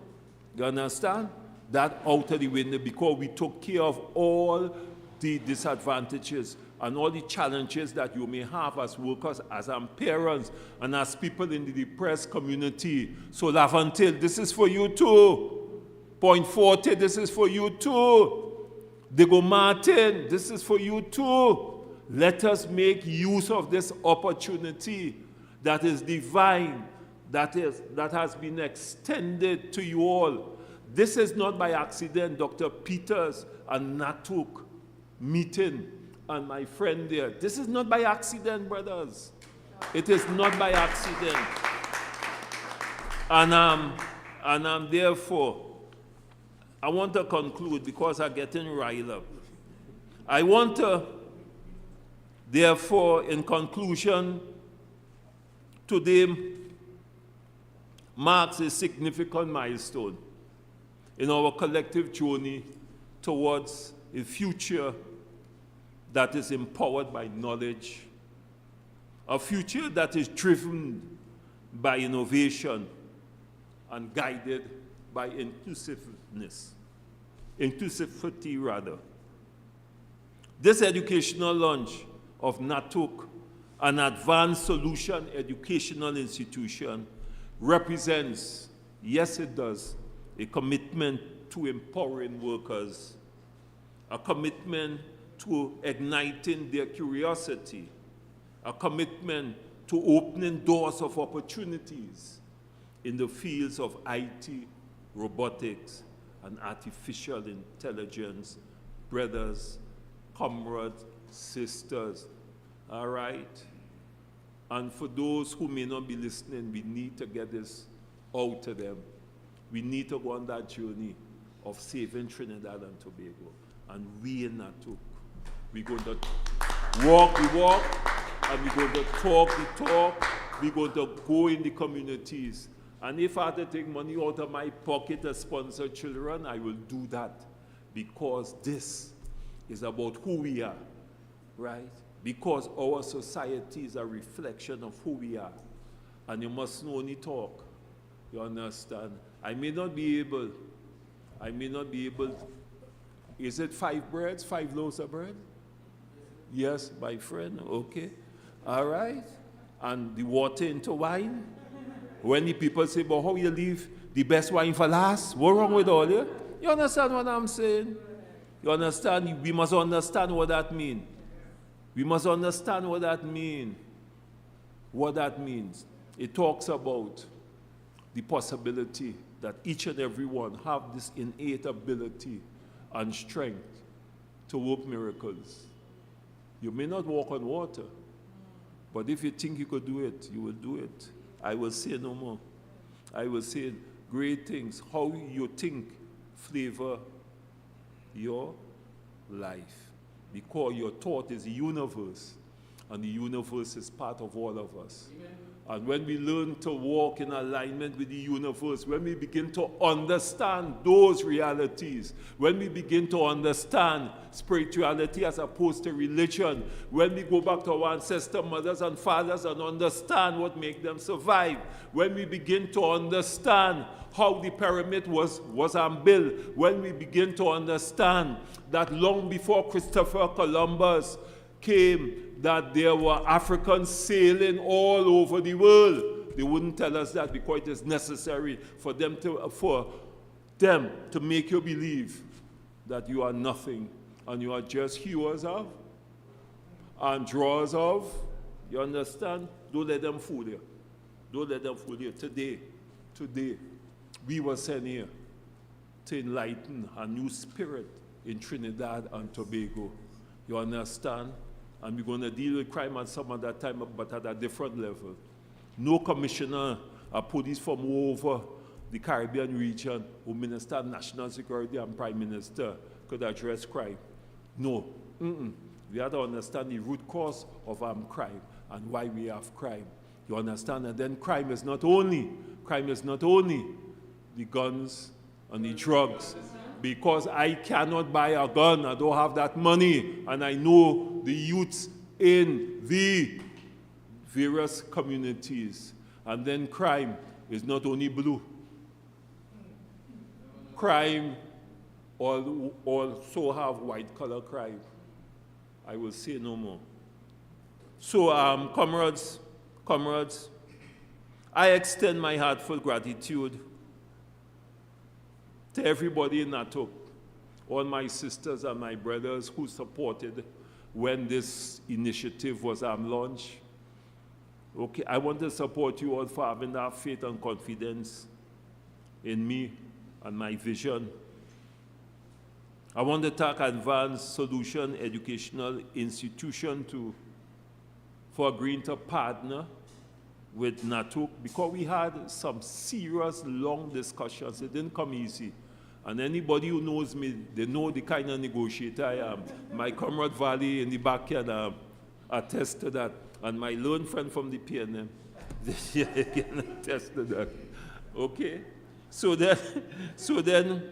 You understand? That out of the window, because we took care of all the disadvantages and all the challenges that you may have as workers, as parents, and as people in the depressed community. So Lavantil, this is for you too. Point 40, this is for you too. Diego Martin, this is for you too. Let us make use of this opportunity that is divine, that has been extended to you all. This is not by accident, Dr. Peters and Natuc meeting and my friend there. This is not by accident, brothers. It is not by accident. Therefore, I want to conclude because I'm getting riled up. I want to, therefore, in conclusion, today marks a significant milestone in our collective journey towards a future that is empowered by knowledge, a future that is driven by innovation and guided by inclusivity rather. This educational launch of Natuc, an advanced solution educational institution, represents, yes it does, a commitment to empowering workers, a commitment to igniting their curiosity, a commitment to opening doors of opportunities in the fields of IT, robotics, and artificial intelligence, brothers, comrades, sisters, all right? And for those who may not be listening, we need to get this out to them. We need to go on that journey of saving Trinidad and Tobago. And we in Natuc, we're going to walk the walk, and we're going to talk the talk. We're going to go in the communities. And if I have to take money out of my pocket to sponsor children, I will do that. Because this is about who we are, right? Because our society is a reflection of who we are. And you must not only talk, you understand? I may not be able, is it 5 breads, 5 loaves of bread? Yes, my friend, okay. All right. And the water into wine. When the people say, but how you leave the best wine for last? What's wrong with all you? You understand what I'm saying? You understand? We must understand what that means. We must understand what that means. What that means. It talks about the possibility that each and every one have this innate ability and strength to work miracles. You may not walk on water, but if you think you could do it, you will do it. I will say no more. I will say great things. How you think flavor your life. Because your thought is the universe, and the universe is part of all of us. Amen. And when we learn to walk in alignment with the universe, when we begin to understand those realities, when we begin to understand spirituality as opposed to religion, when we go back to our ancestor mothers and fathers and understand what makes them survive, when we begin to understand how the pyramid was built, when we begin to understand that long before Christopher Columbus came, that there were Africans sailing all over the world. They wouldn't tell us that because it is necessary for them to make you believe that you are nothing and you are just hewers of and drawers of. You understand? Don't let them fool you. Don't let them fool you. Today, we were sent here to enlighten a new spirit in Trinidad and Tobago. You understand? And we're going to deal with crime at some other time, but at a different level. No commissioner or police from over the Caribbean region who minister national security and prime minister could address crime. No. We have to understand the root cause of crime and why we have crime. You understand? And then crime is not only the guns and the drugs. Because I cannot buy a gun, I don't have that money, and I know the youths in the various communities. And then crime is not only blue. Crime also have white collar crime. I will say no more. So, comrades, I extend my heartfelt gratitude to everybody in Natuc, all my sisters and my brothers who supported when this initiative was launched. Okay, I want to support you all for having that faith and confidence in me and my vision. I want to thank Advanced Solution Educational Institution for agreeing to partner with Natuc, because we had some serious long discussions. It didn't come easy. And anybody who knows me, they know the kind of negotiator I am. My comrade Valley in the backyard attest to that. And my learned friend from the PNM, they can attest to that. Okay? So then,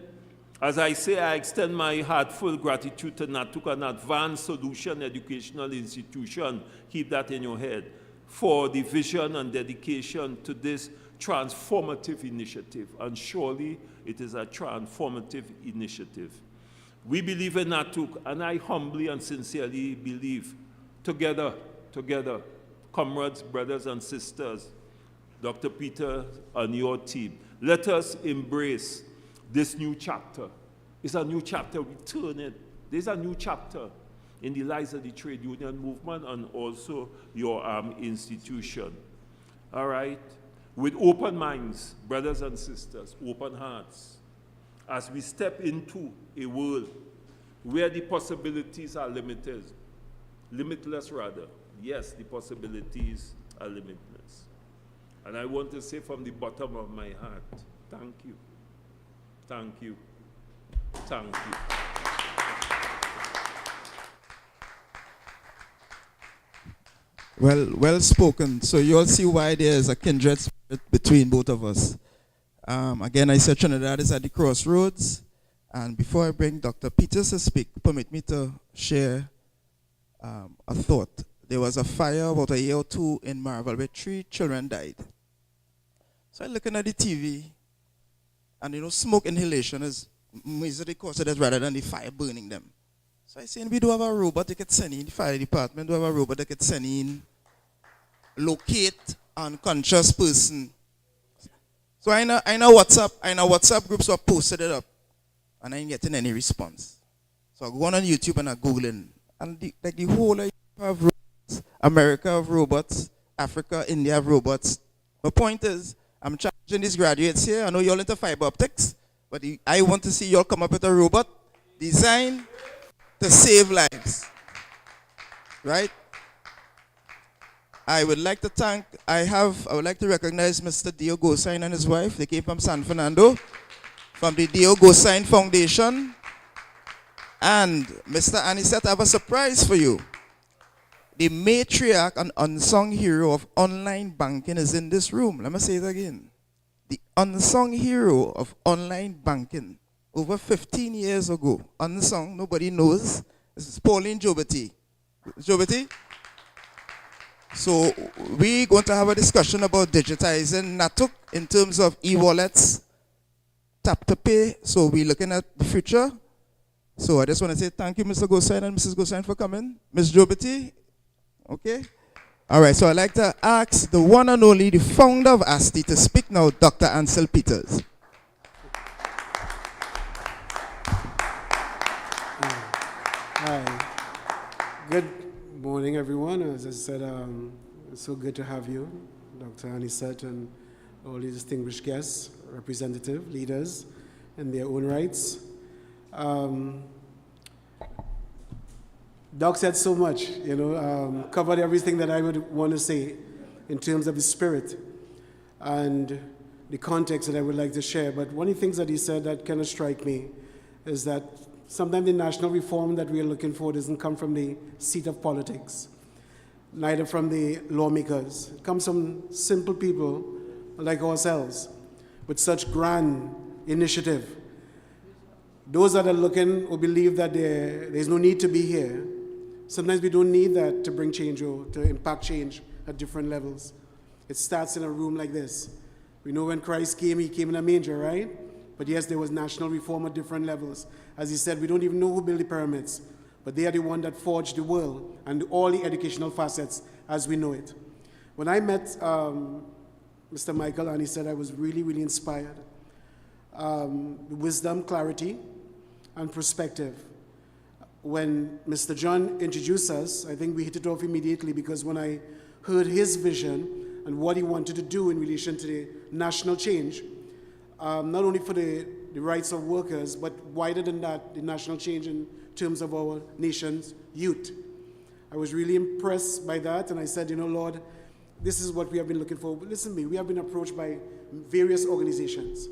as I say, I extend my heartfelt gratitude to Natuc, an advanced solution educational institution. Keep that in your head. For the vision and dedication to this transformative initiative. And surely it is a transformative initiative. We believe in Natuc, and I humbly and sincerely believe, together, comrades, brothers and sisters, Dr. Peter and your team, let us embrace this new chapter. It's a new chapter. We turn it. There's a new chapter in the lives of the trade union movement and also your institution. All right? With open minds, brothers and sisters, open hearts, as we step into a world where the possibilities are limitless rather. Yes, the possibilities are limitless. And I want to say from the bottom of my heart, thank you. Thank you. Thank you. Well spoken. So you all see why there is a kindred spirit between both of us. Again, I said Trinidad is at the crossroads. And before I bring Dr. Peters to speak, permit me to share a thought. There was a fire about a year or two in Marvel where 3 children died. So I'm looking at the TV, and you know, smoke inhalation is easily caused it rather than the fire burning them. So I said, we do have a robot that could send in, the fire department do have a robot that could send in, locate unconscious person. So I know WhatsApp groups have posted it up, and I ain't getting any response. So I go on YouTube and I Googling, and the whole of have robots, America have robots, Africa, India have robots. The point is, I'm challenging these graduates here. I know you're into fiber optics, but I want to see y'all come up with a robot designed to save lives. Right? I would like to recognize Mr. Dio Gosain and his wife. They came from San Fernando, from the Dio Gosain Foundation. And Mr. Anisette, I have a surprise for you. The matriarch and unsung hero of online banking is in this room. Let me say it again. The unsung hero of online banking. Over 15 years ago. Unsung, nobody knows. This is Pauline Jobity. Jobity? So we're going to have a discussion about digitizing Natuc in terms of e-wallets, tap to pay. So we're looking at the future. So I just want to say thank you, Mr. Gosain and Mrs. Gosain, for coming. Ms. Jobity? Okay. All right. So I'd like to ask the one and only, the founder of ASTI, to speak now, Dr. Ansel Peters. Hi. Good morning, everyone. As I said, it's so good to have you, Dr. Anisette, and all the distinguished guests, representative, leaders in their own rights. Doc said so much, covered everything that I would want to say in terms of the spirit and the context that I would like to share. But one of the things that he said that kind of struck me is that sometimes the national reform that we are looking for doesn't come from the seat of politics, neither from the lawmakers. It comes from simple people like ourselves with such grand initiative. Those that are looking or believe that there's no need to be here, sometimes we don't need that to bring change or to impact change at different levels. It starts in a room like this. We know when Christ came, he came in a manger, right? But yes, there was national reform at different levels. As he said, we don't even know who built the pyramids, but they are the one that forged the world and all the educational facets as we know it. When I met Mr. Michael and he said I was really, really inspired. Wisdom, clarity, and perspective. When Mr. John introduced us, I think we hit it off immediately because when I heard his vision and what he wanted to do in relation to the national change, not only for the rights of workers, but wider than that, the national change in terms of our nation's youth. I was really impressed by that, and I said, Lord, this is what we have been looking for. Listen to me, we have been approached by various organizations,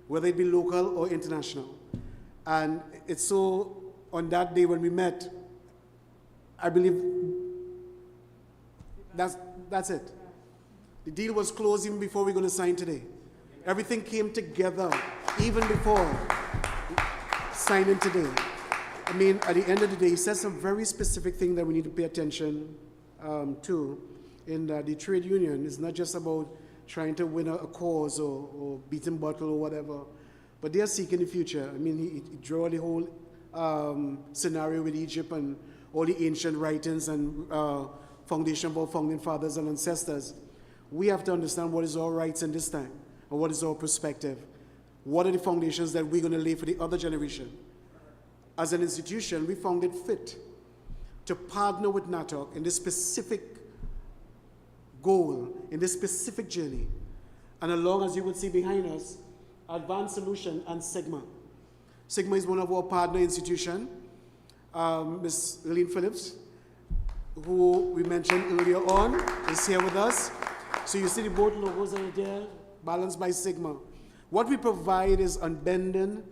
whether it be local or international. And it's so, on that day when we met, I believe that's it. The deal was closed even before we're going to sign today. Everything came together even before signing today. I mean, at the end of the day, he says some very specific thing that we need to pay attention to. In the trade union is not just about trying to win a cause or beating bottle or whatever, but they are seeking the future. I mean, he drew the whole scenario with Egypt and all the ancient writings and foundation of our founding fathers and ancestors. We have to understand what is our rights in this time, or what is our perspective. What are the foundations that we're going to lay for the other generation? As an institution, we found it fit to partner with Natuc in this specific goal, in this specific journey. And along, as you would see behind us, Advanced Solution and Sigma. Sigma is one of our partner institutions. Ms. Lillian Phillips, who we mentioned earlier on, is here with us. So you see the both logos are there, balanced by Sigma. What we provide is unbending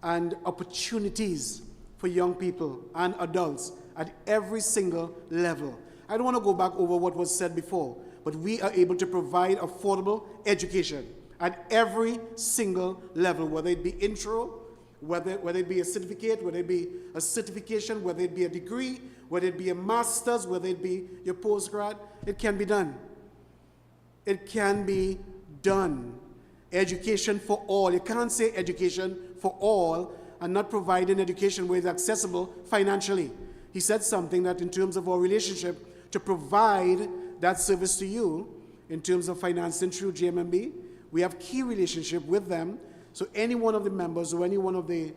and opportunities for young people and adults at every single level. I don't want to go back over what was said before, but we are able to provide affordable education at every single level, whether it be intro, whether it be a certificate, whether it be a certification, whether it be a degree, whether it be a master's, whether it be your postgrad, it can be done. It can be done. Education for all. You can't say education for all and not providing education where it's accessible financially. He said something that in terms of our relationship, to provide that service to you, in terms of financing through GMMB, we have key relationship with them. So any one of the members or any one of the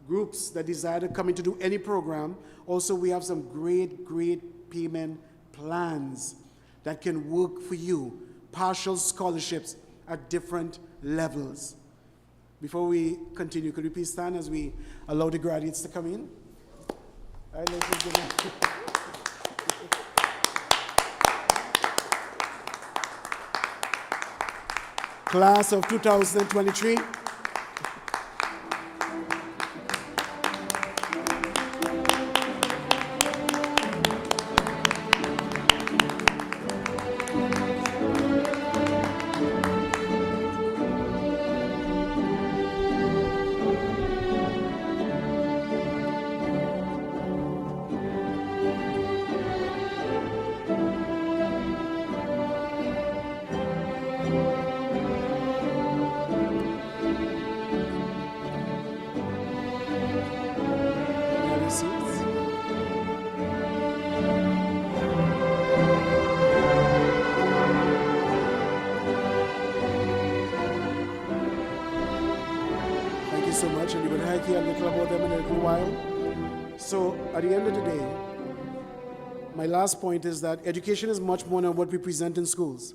groups that desire to come in to do any program, also we have some great payment plans that can work for you. Partial scholarships at different levels. Before we continue, could we please stand as we allow the graduates to come in? All right, ladies and gentlemen. Class of 2023. So much, and you will hear a little about them in a little while. So at the end of the day, my last point is that education is much more than what we present in schools.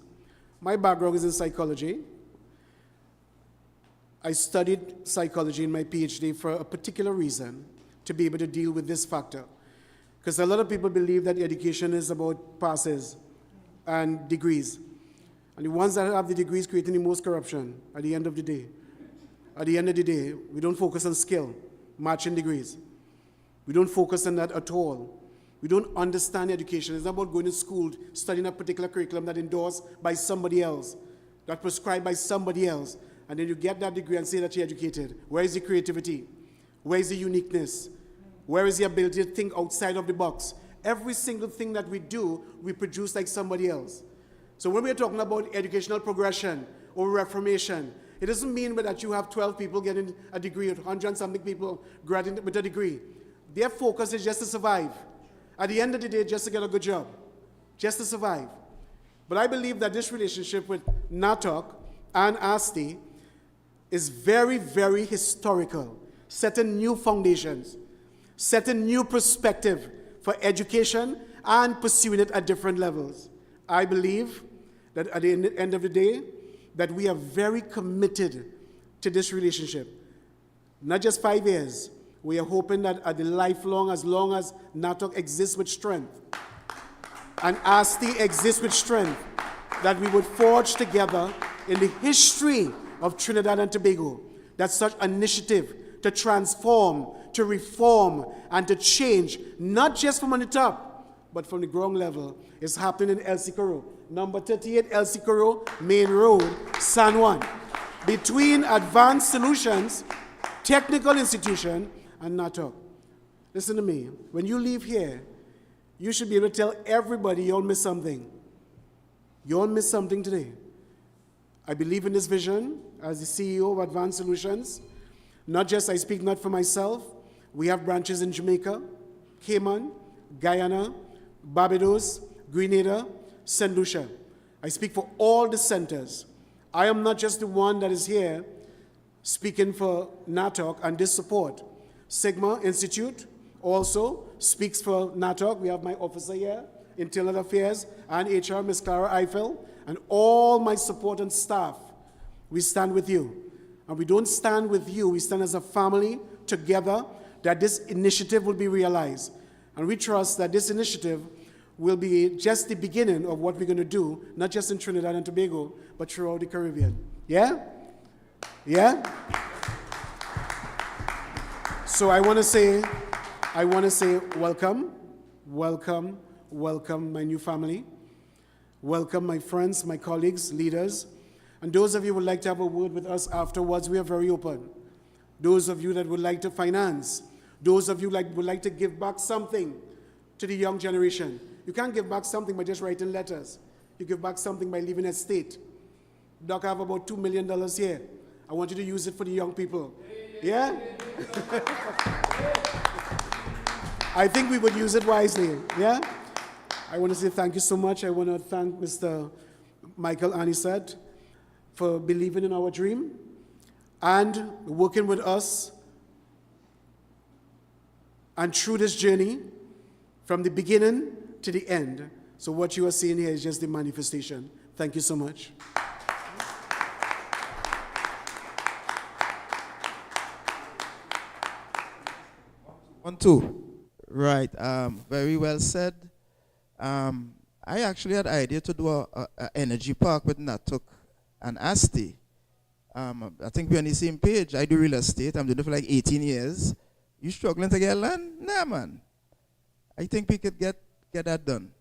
My background is in psychology. I studied psychology in my PhD for a particular reason, to be able to deal with this factor. Because a lot of people believe that education is about passes and degrees. And the ones that have the degrees creating the most corruption at the end of the day. At the end of the day, we don't focus on skill, matching degrees. We don't focus on that at all. We don't understand education. It's not about going to school, studying a particular curriculum that endorsed by somebody else, that prescribed by somebody else, and then you get that degree and say that you're educated. Where is the creativity? Where is the uniqueness? Where is the ability to think outside of the box? Every single thing that we do, we produce like somebody else. So when we're talking about educational progression or reformation, it doesn't mean that you have 12 people getting a degree or 100 and something people graduating with a degree. Their focus is just to survive. At the end of the day, just to get a good job, just to survive. But I believe that this relationship with Natuc and ASTI is very, very historical, setting new foundations, setting new perspective for education and pursuing it at different levels. I believe that at the end of the day, that we are very committed to this relationship. Not just 5 years. We are hoping that at the lifelong, as long as Natuc exists with strength, and ASTI exists with strength, that we would forge together in the history of Trinidad and Tobago, that such initiative to transform, to reform, and to change, not just from on the top, but from the ground level, is happening in El Sicuro. Number 38 El Sicuro, Main Road, San Juan. Between Advanced Solutions, Technical Institution, and Natuc. Listen to me. When you leave here, you should be able to tell everybody you all missed something. You all missed something today. I believe in this vision as the CEO of Advanced Solutions. Not just, I speak not for myself. We have branches in Jamaica, Cayman, Guyana, Barbados, Grenada, St. Lucia. I speak for all the centers. I am not just the one that is here speaking for Natuc and this support. Sigma Institute also speaks for Natuc. We have my officer here, Internal Affairs and HR, Ms. Clara Eiffel, and all my support and staff. We stand with you. And we don't stand with you, we stand as a family together that this initiative will be realized. And we trust that this initiative will be just the beginning of what we're going to do, not just in Trinidad and Tobago, but throughout the Caribbean. Yeah? Yeah? So I want to say welcome, welcome, welcome, my new family. Welcome, my friends, my colleagues, leaders. And those of you who would like to have a word with us afterwards, we are very open. Those of you that would like to finance, those of you would like to give back something to the young generation. You can't give back something by just writing letters. You give back something by leaving a state. Doc, I have about $2 million here. I want you to use it for the young people. Yeah? I think we would use it wisely. Yeah? I want to say thank you so much. I want to thank Mr. Michael Anisad for believing in our dream and working with us and through this journey from the beginning to the end. So what you are seeing here is just the manifestation. Thank you so much. One, two. Right. Very well said. I actually had the idea to do a energy park with Natuc and ASTI. I think we're on the same page. I do real estate. I'm doing it for like 18 years. You struggling to get land? Nah, man. I think we could get that done.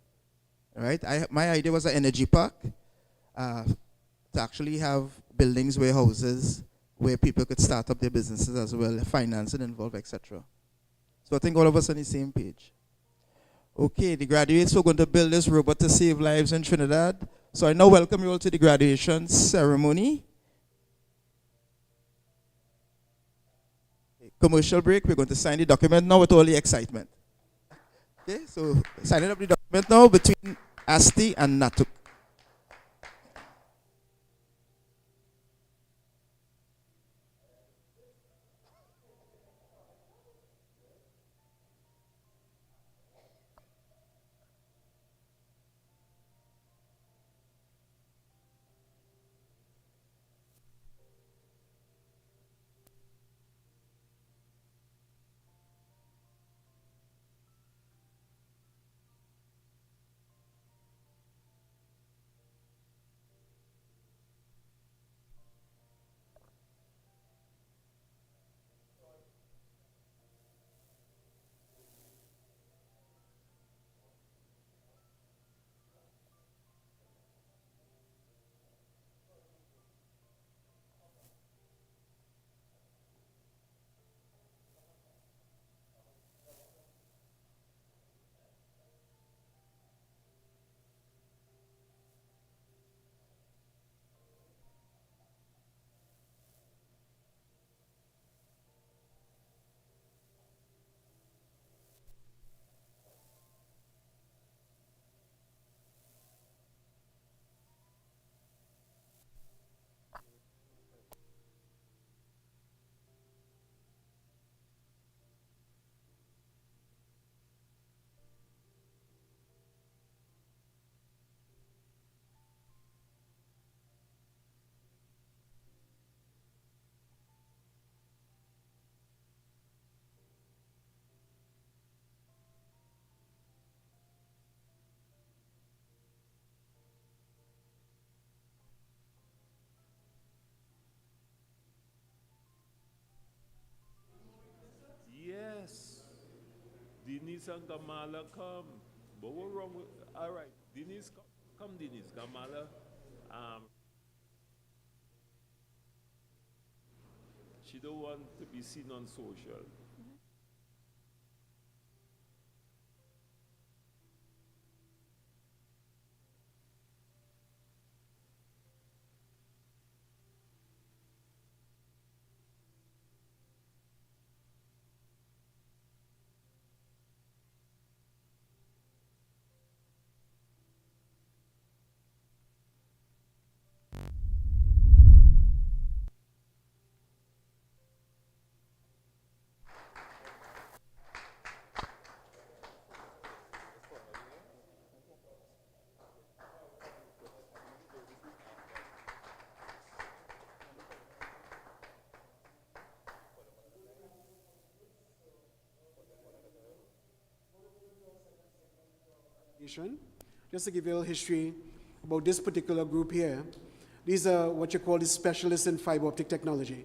All right? My idea was an energy park to actually have buildings, warehouses, where people could start up their businesses as well, financing involved, etc. So I think all of us on the same page. Okay, the graduates are going to build this robot to save lives in Trinidad. So I now welcome you all to the graduation ceremony. Commercial break. We're going to sign the document now with all the excitement. Okay, so signing up the document now between ASTI and Natuc. Denise and Gamala come. But what wrong with, all right, Denise, come Denise, Gamala. She don't want to be seen on social. Just to give you a little history about this particular group here, these are what you call the specialists in fiber optic technology.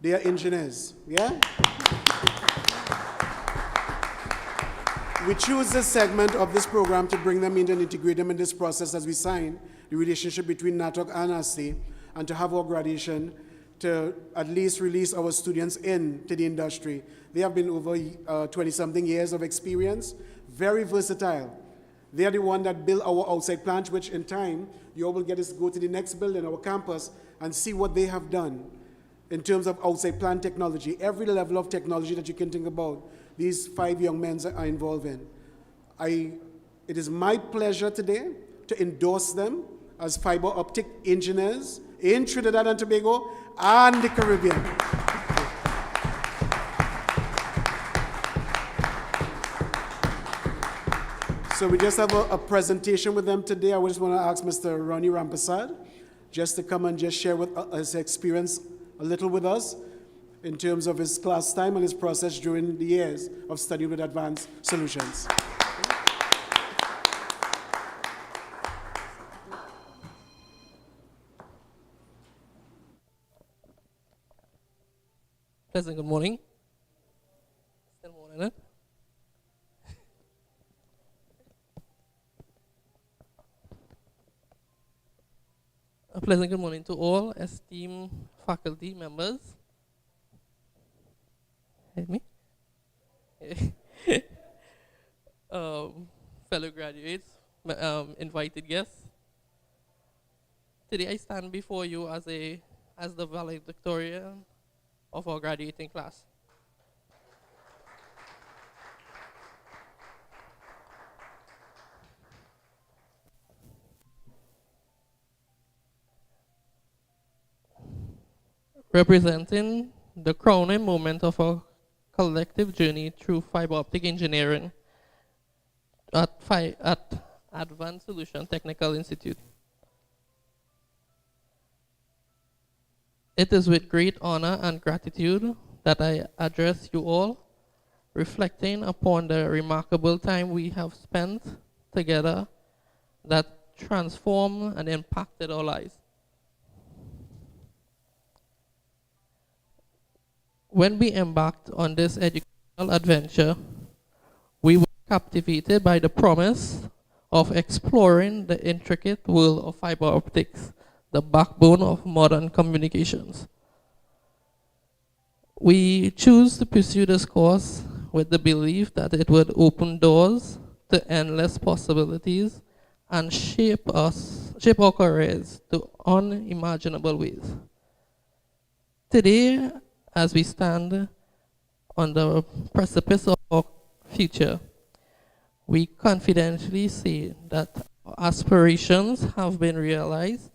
They are engineers, yeah? We choose this segment of this program to bring them in and integrate them in this process as we sign the relationship between Natuc and ASTI, and to have our graduation to at least release our students into the industry. They have been over 20-something years of experience, very versatile. They are the one that build our outside plant, which in time, you all will get us to go to the next building, our campus, and see what they have done in terms of outside plant technology. Every level of technology that you can think about, these 5 young men are involved in. It is my pleasure today to endorse them as fiber optic engineers in Trinidad and Tobago and the Caribbean. So we just have a presentation with them today. I just want to ask Mr. Ronnie Rampasad just to come and just share with his experience a little with us in terms of his class time and his process during the years of studying with advanced solutions. Pleasant good morning. Still morning, eh? A pleasant good morning to all esteemed faculty members. Hear me? Fellow graduates, invited guests. Today I stand before you as the valedictorian of our graduating class. Representing the crowning moment of our collective journey through fiber optic engineering at Advanced Solution Technical Institute. It is with great honor and gratitude that I address you all, reflecting upon the remarkable time we have spent together that transformed and impacted our lives. When we embarked on this educational adventure, we were captivated by the promise of exploring the intricate world of fiber optics, the backbone of modern communications. We choose to pursue this course with the belief that it would open doors to endless possibilities and shape our careers to unimaginable ways. Today, as we stand on the precipice of our future, we confidently say that our aspirations have been realized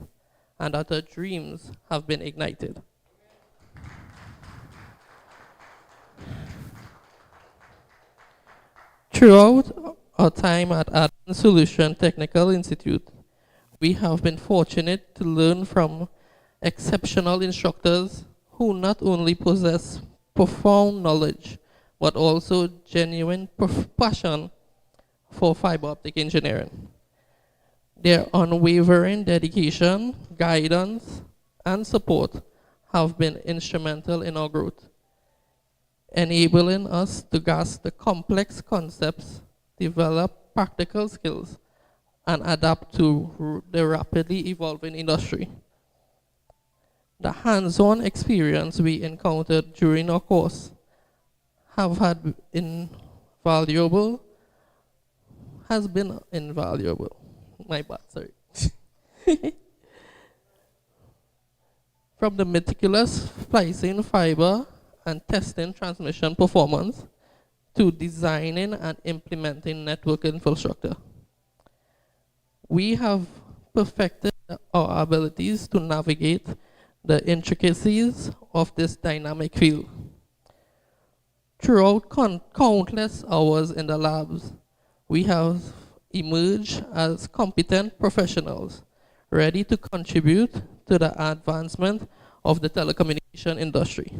and that our dreams have been ignited. Throughout our time at Advanced Solution Technical Institute, we have been fortunate to learn from exceptional instructors who not only possess profound knowledge, but also genuine passion for fiber optic engineering. Their unwavering dedication, guidance, and support have been instrumental in our growth. enabling us to grasp the complex concepts, develop practical skills, and adapt to the rapidly evolving industry. The hands-on experience we encountered during our course invaluable, has been invaluable. My bad, sorry. From the meticulous splicing fiber and testing transmission performance to designing and implementing network infrastructure. We have perfected our abilities to navigate the intricacies of this dynamic field. Throughout countless hours in the labs, we have emerged as competent professionals, ready to contribute to the advancement of the telecommunication industry.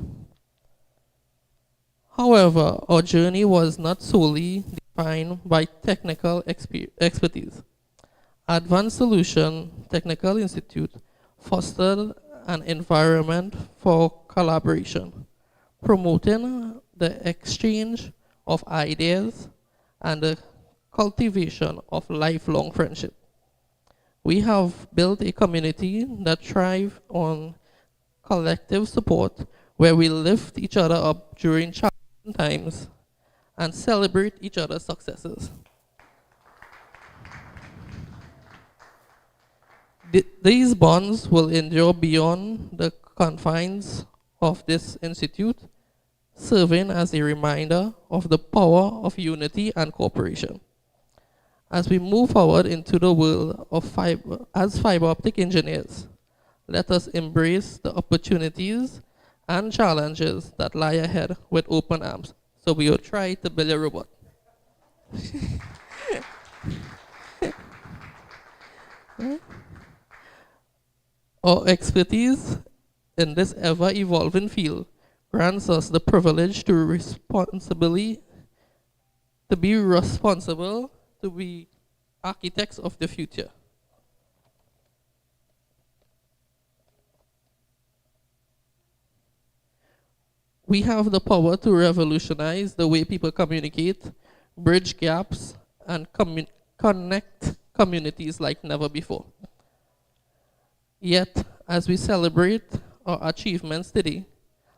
However, our journey was not solely defined by technical expertise. Advanced Solution Technical Institute fostered an environment for collaboration, promoting the exchange of ideas and the cultivation of lifelong friendship. We have built a community that thrives on collective support, where we lift each other up during challenging times and celebrate each other's successes. These bonds will endure beyond the confines of this institute, serving as a reminder of the power of unity and cooperation. As we move forward into the world of fiber optic engineers, let us embrace the opportunities and challenges that lie ahead with open arms. So we will try to build a robot. Our expertise in this ever-evolving field grants us the privilege to be responsible, to be architects of the future. We have the power to revolutionize the way people communicate, bridge gaps, and connect communities like never before. Yet, as we celebrate our achievements today,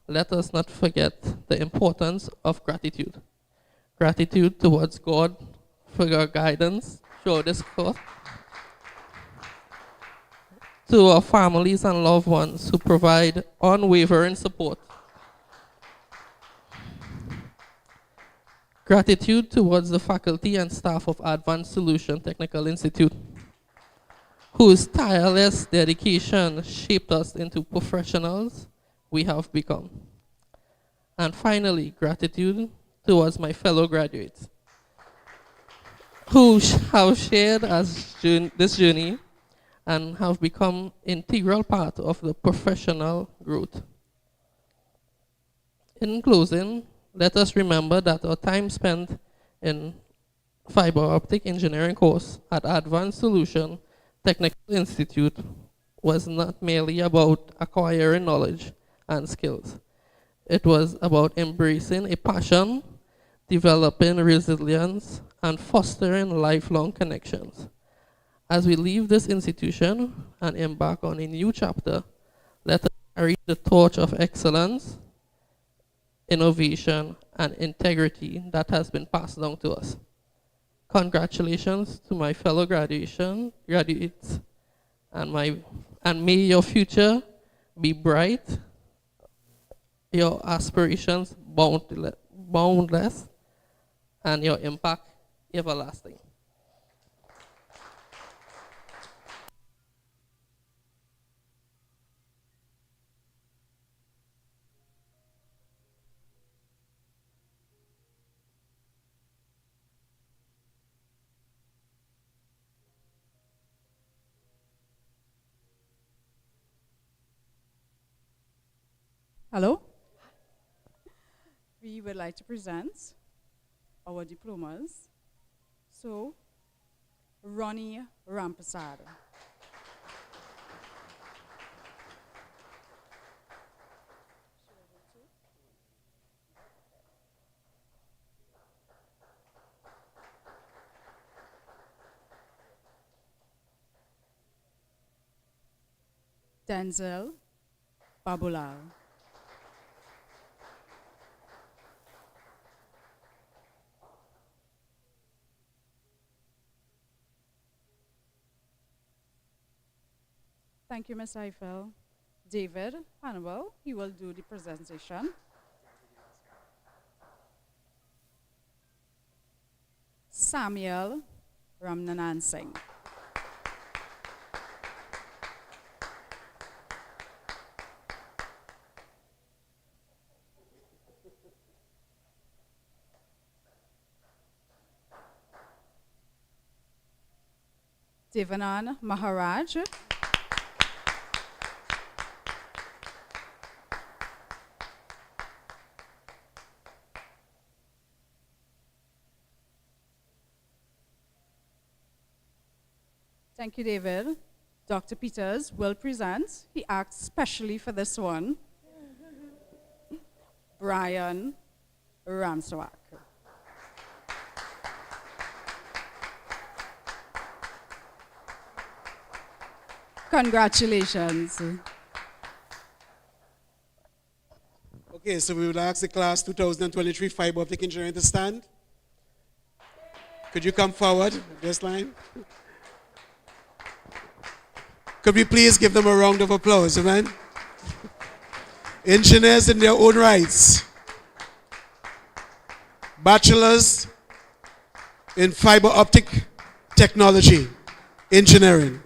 let us not forget the importance of gratitude. Gratitude towards God for your guidance throughout this course, to our families and loved ones who provide unwavering support. Gratitude towards the faculty and staff of Advanced Solution Technical Institute, whose tireless dedication shaped us into professionals we have become. And finally, gratitude towards my fellow graduates, who have shared this journey and have become integral part of the professional growth. In closing, let us remember that our time spent in fiber optic engineering course at Advanced Solution Technical Institute was not merely about acquiring knowledge and skills. It was about embracing a passion, developing resilience, and fostering lifelong connections. As we leave this institution and embark on a new chapter, let us carry the torch of excellence, innovation, and integrity that has been passed down to us. Congratulations to my fellow graduates, and may your future be bright, your aspirations boundless, and your impact everlasting. Hello. We would like to present our diplomas. So, Ronnie Rampasad. Denzel Babulal. Thank you, Ms. Eiffel. David Hannibal, he will do the presentation. Samuel Ramnanan Singh. Devanan Maharaj. Thank you, David. Dr. Peters will present. He asked specially for this one. Brian Ramsawak. Congratulations. Okay, so we would ask the class 2023 fiber optic engineering to stand. Could you come forward, this line? Could we please give them a round of applause, amen? Engineers in their own rights. Bachelors in fiber optic technology, engineering.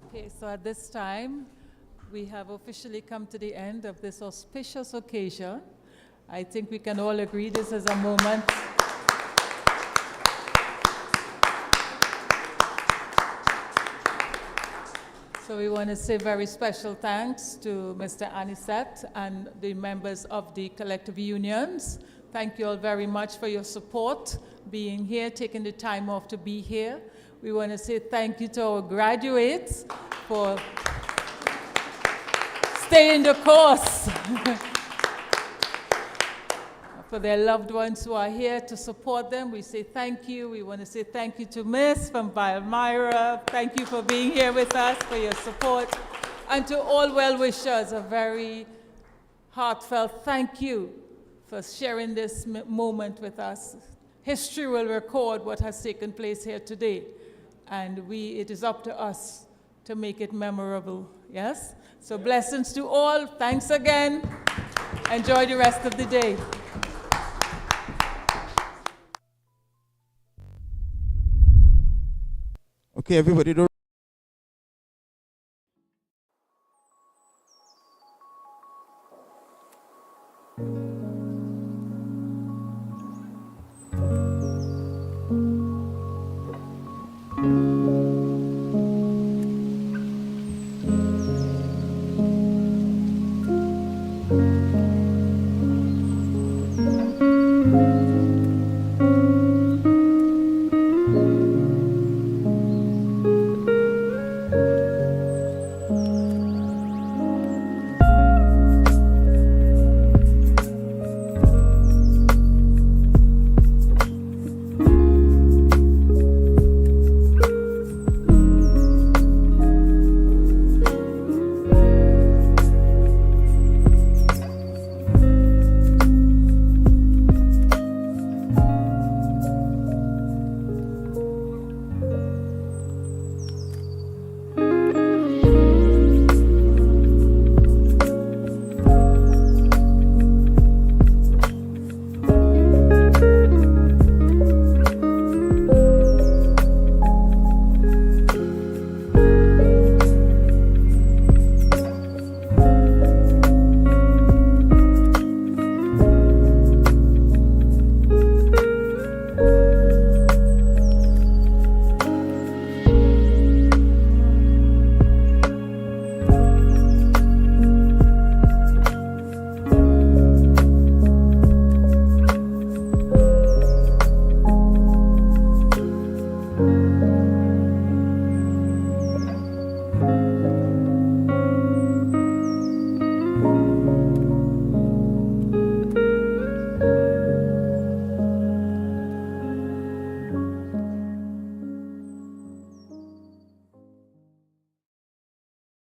Okay, so at this time, we have officially come to the end of this auspicious occasion. I think we can all agree this is a moment so we want to say very special thanks to Mr. Anisette and the members of the collective unions. Thank you all very much for your support, being here, taking the time off to be here. We want to say thank you to our graduates for staying the course. For their loved ones who are here to support them, we say thank you. We want to say thank you to Miss from Palmyra. Thank you for being here with us, for your support. And to all well-wishers, a very heartfelt thank you for sharing this moment with us. History will record what has taken place here today. and it is up to us to make it memorable, yes? So blessings to all. Thanks again. Enjoy the rest of the day. Okay, everybody, don't